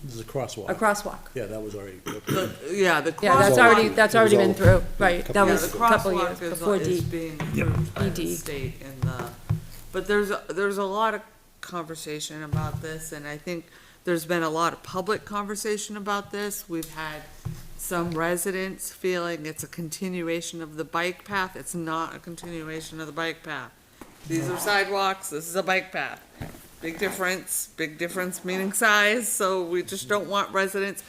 This is a crosswalk. crosswalk. Yeah, that was already. Yeah, the Yeah, that's crosswalk- already, that's already been through, right, that Yeah, was the a couple crosswalk years is- before is D. being approved by the ED. state in the, but there's a lot of conversation about this, and I think there's been a lot of public conversation about this. We've had some residents feeling it's a continuation of the bike path. It's not a continuation of the bike path. These are sidewalks, this is a bike path. Big difference meaning size, so we just don't want residents,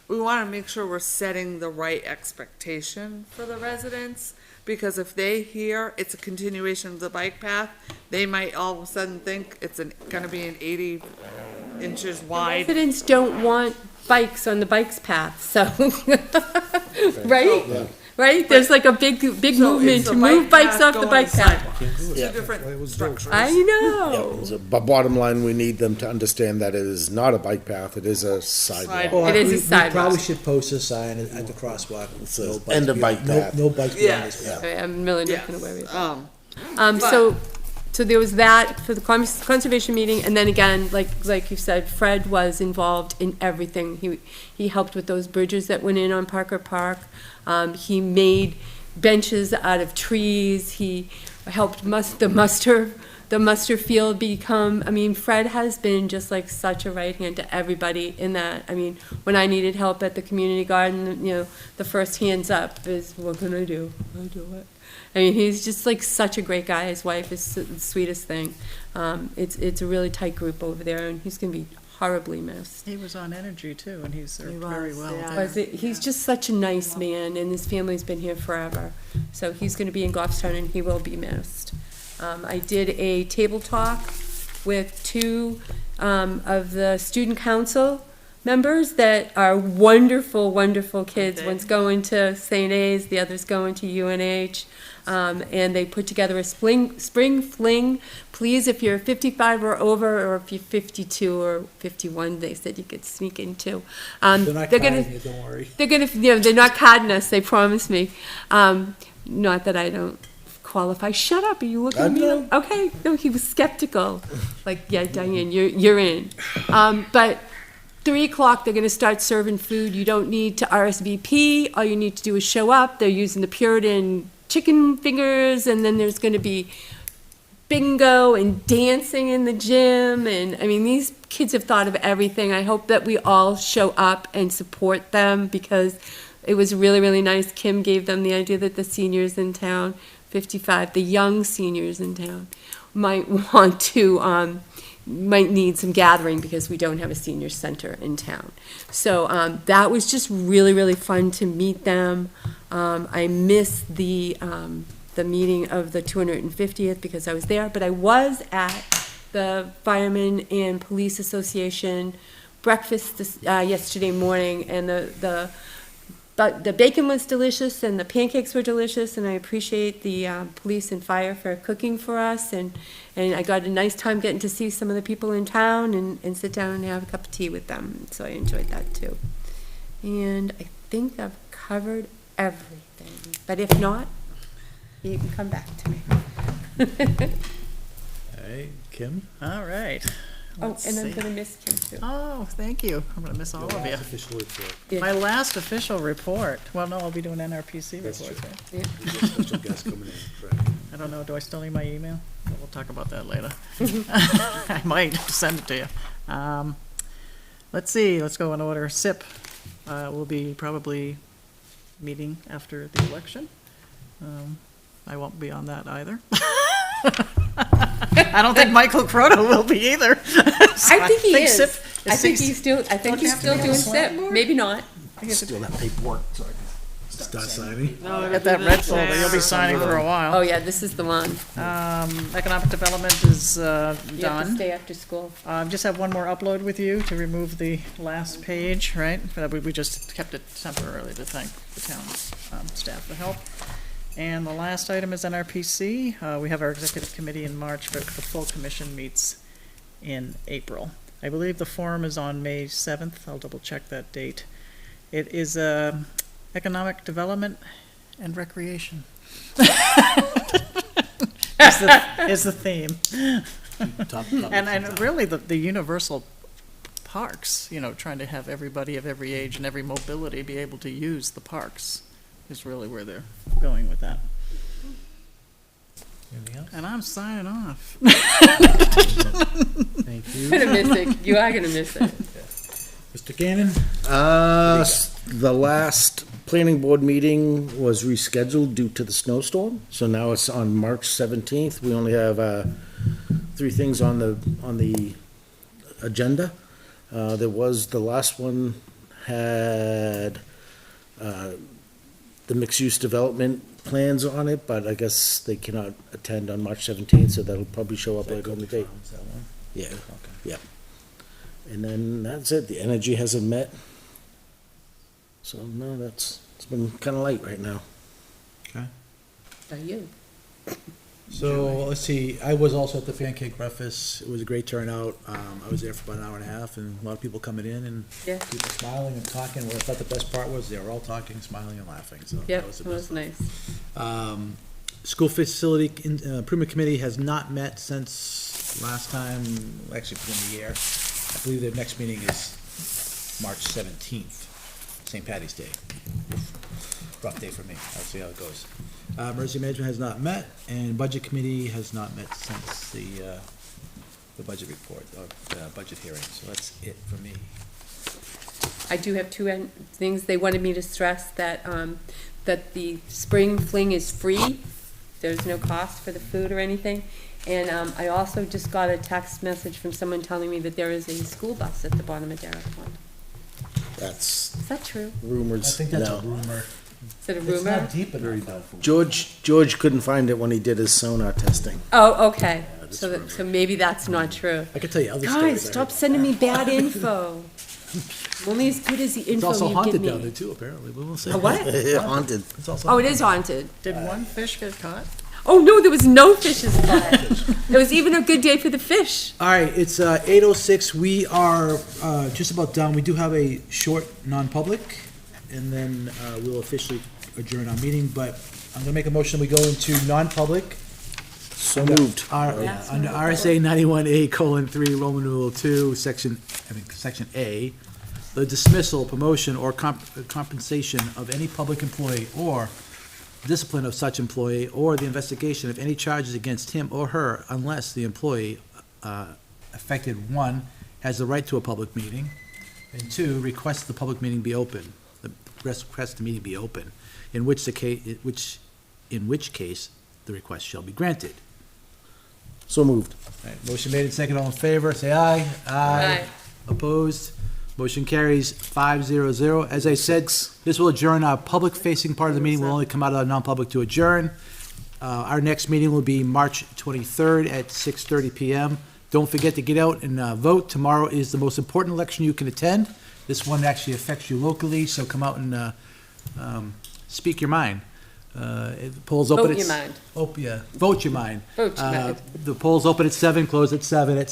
we wanna make sure we're setting the right expectation for the residents, because if they hear it's a continuation of the bike path, they might all of a sudden think it's gonna be an 80 inches wide. Residents don't want bikes on the bikes path, so, right? Right? There's like a big So movement it's to the move bike bikes path off the going bike to path. sidewalk. Two different structures. I know. But bottom line, we need them to understand that it is not a bike path, it is a sidewalk. Sidewalk. It is a We sidewalk. probably should post a sign at the crosswalk. says, No "End of bikes bike beyond- path." No bikes Yeah. beyond this path. I'm really not Yes, gonna worry about it. but- So there was that for the conservation meeting, and then again, like you said, Fred was involved in everything. He helped with those bridges that went in on Parker Park. He made benches out of trees. He helped the muster field become, I mean, Fred has been just like such a right hand to everybody in that. I mean, when I needed help at the community garden, you know, the first hands up is, what can I do? I'll do it. I mean, he's just like such a great guy. His wife is the sweetest thing. It's a really tight group over there, and he's gonna be horribly missed. He was on Energy too, and he's He served very was, well. yeah. there. But he's just such a nice man, and his family's been here forever. So he's gonna be in Goffstown, and he will be missed. I did a table talk with two of the student council members that are wonderful, wonderful kids. Okay. One's going to St. A's, the other's going to UNH. And they put together a spring fling. Please, if you're 55 or over, or if you're 52 or 51, they said you could sneak into. They're not They're gonna, carding you, don't worry. they're gonna, you know, they're not carding us, they promised me. Not that I don't qualify. Shut up, are you looking at me? know. Okay, no, he was skeptical. Like, yeah, Diane, you're in. But 3 o'clock, they're gonna start serving food. You don't need to RSVP. All you need to do is show up. They're using the Puritan chicken fingers, and then there's gonna be bingo and dancing in the gym. And, I mean, these kids have thought of everything. I hope that we all show up and support them, because it was really, really nice. Kim gave them the idea that the seniors in town, 55, the young seniors in town, might want to, might need some gathering, because we don't have a senior center in town. So that was just really, really fun to meet them. I missed the meeting of the 250th because I was there, but I was at the Firemen and Police Association breakfast yesterday morning, and but the bacon was delicious and the pancakes were delicious, and I appreciate the police and fire for cooking for us, and I got a nice time getting to see some of the people in town and sit down and have a cup of tea with them, so I enjoyed that too. And I think I've covered everything, but if not, you can come back to me. Hey, Kim? All right. Oh, Let's and I'm see. gonna miss Kim too. Oh, thank you. I'm gonna miss all of you. Official report. Yeah. My last official report. Well, no, I'll be doing NRPC That's report. true. right? Yeah. Special guest coming in, correct. I don't know, do I still need my email? We'll talk about that later. I might send it to you. Let's see, let's go in order. SIP will be probably meeting after the election. I won't be on that either. I don't think Michael Croto will be either. I think he is. SIP I think ceased. he's still, I think Don't you he's have to still be on doing the select SIP, board? maybe not. Still that paperwork, so I can start signing. No, Get that red folder, you'll be signing for a Oh, while. yeah, this is the one. Economic development is You have to done. stay after school. Just have one more upload with you to remove the last page, right? We just kept it temporarily to thank the town staff for help. And the last item is NRPC. We have our executive committee in March, but the full commission meets in April. I believe the forum is on May 7th. I'll double check that date. It is economic development and recreation. is the theme. And really the universal parks, you know, trying to have everybody of every age and every mobility be able to use the parks is really where they're going with that. Anything else? And I'm signing off. Thank you. You're gonna miss it, you are gonna miss it. Mr. Cannon? The last planning board meeting was rescheduled due to the snowstorm, so now it's on March 17th. We only have 3 things on the agenda. There was, the last one had the mixed-use development plans on it, but I guess they cannot attend on March 17th, so that'll probably show up later on the date. Is that one? Yeah, Okay. yeah. And then that's it. The energy hasn't met. So, no, it's been kind of light right now. Are you? So, let's see, I was also at the pancake breakfast. It was a great turnout. I was there for about an hour and a half, and a lot of people coming in and Yeah. people smiling and talking. What I thought the best part was they were all talking, smiling, and laughing, so Yep, that was it the best. was nice. School facility improvement committee has not met since last time, actually beginning of the year. I believe their next meeting is March 17th, St. Patty's Day. Rough day for me. I'll see how it goes. Emergency management has not met, and budget committee has not met since the budget report, or budget hearing, so that's it for me. I do have 2 things. They wanted me to stress that, that the spring fling is free. There's no cost for the food or anything. And I also just got a text message from someone telling me that there is a school bus at the bottom of Derrick Pond. That's Is that true? rumored. I think that's a No. rumor. Is it a It's rumor? not deep enough. George couldn't find it when he did his sonar testing. Oh, okay. So maybe that's not true. I could tell you other stories. Guys, stop sending me bad info. I'm only as good as the It's info also you give haunted down me. there too, apparently, but we'll see. A what? Haunted. It's also Oh, it is haunted. Did one fish get caught? Oh, no, there was no fishes caught. It was even a good day for the fish. All right, it's 8:06. We are just about done. We do have a short non-public, and then we'll officially adjourn our meeting, but I'm gonna make a motion, we go into non-public. So moved. Under RSA 91A:3, Roman numeral 2, Section A, the dismissal, promotion, or compensation of any public employee, or discipline of such employee, or the investigation of any charges against him or her, unless the employee affected, 1, has the right to a public meeting, and 2, requests the public meeting be open, requests the meeting be open, in which case the request shall be granted. So moved. All right, motion made and second, all in favor, say aye. Aye. Opposed? Motion carries 5-0-0. As I said, this will adjourn our public-facing part of the meeting. We'll only come out of our non-public to adjourn. Our next meeting will be March 23rd at 6:30 PM. Don't forget to get out and vote. Tomorrow is the most important election you can attend. This one actually affects you locally, so come out and speak your mind. The polls open Vote at... your mind. Vote your mind. Vote your mind. The polls open at 7, close at 7. At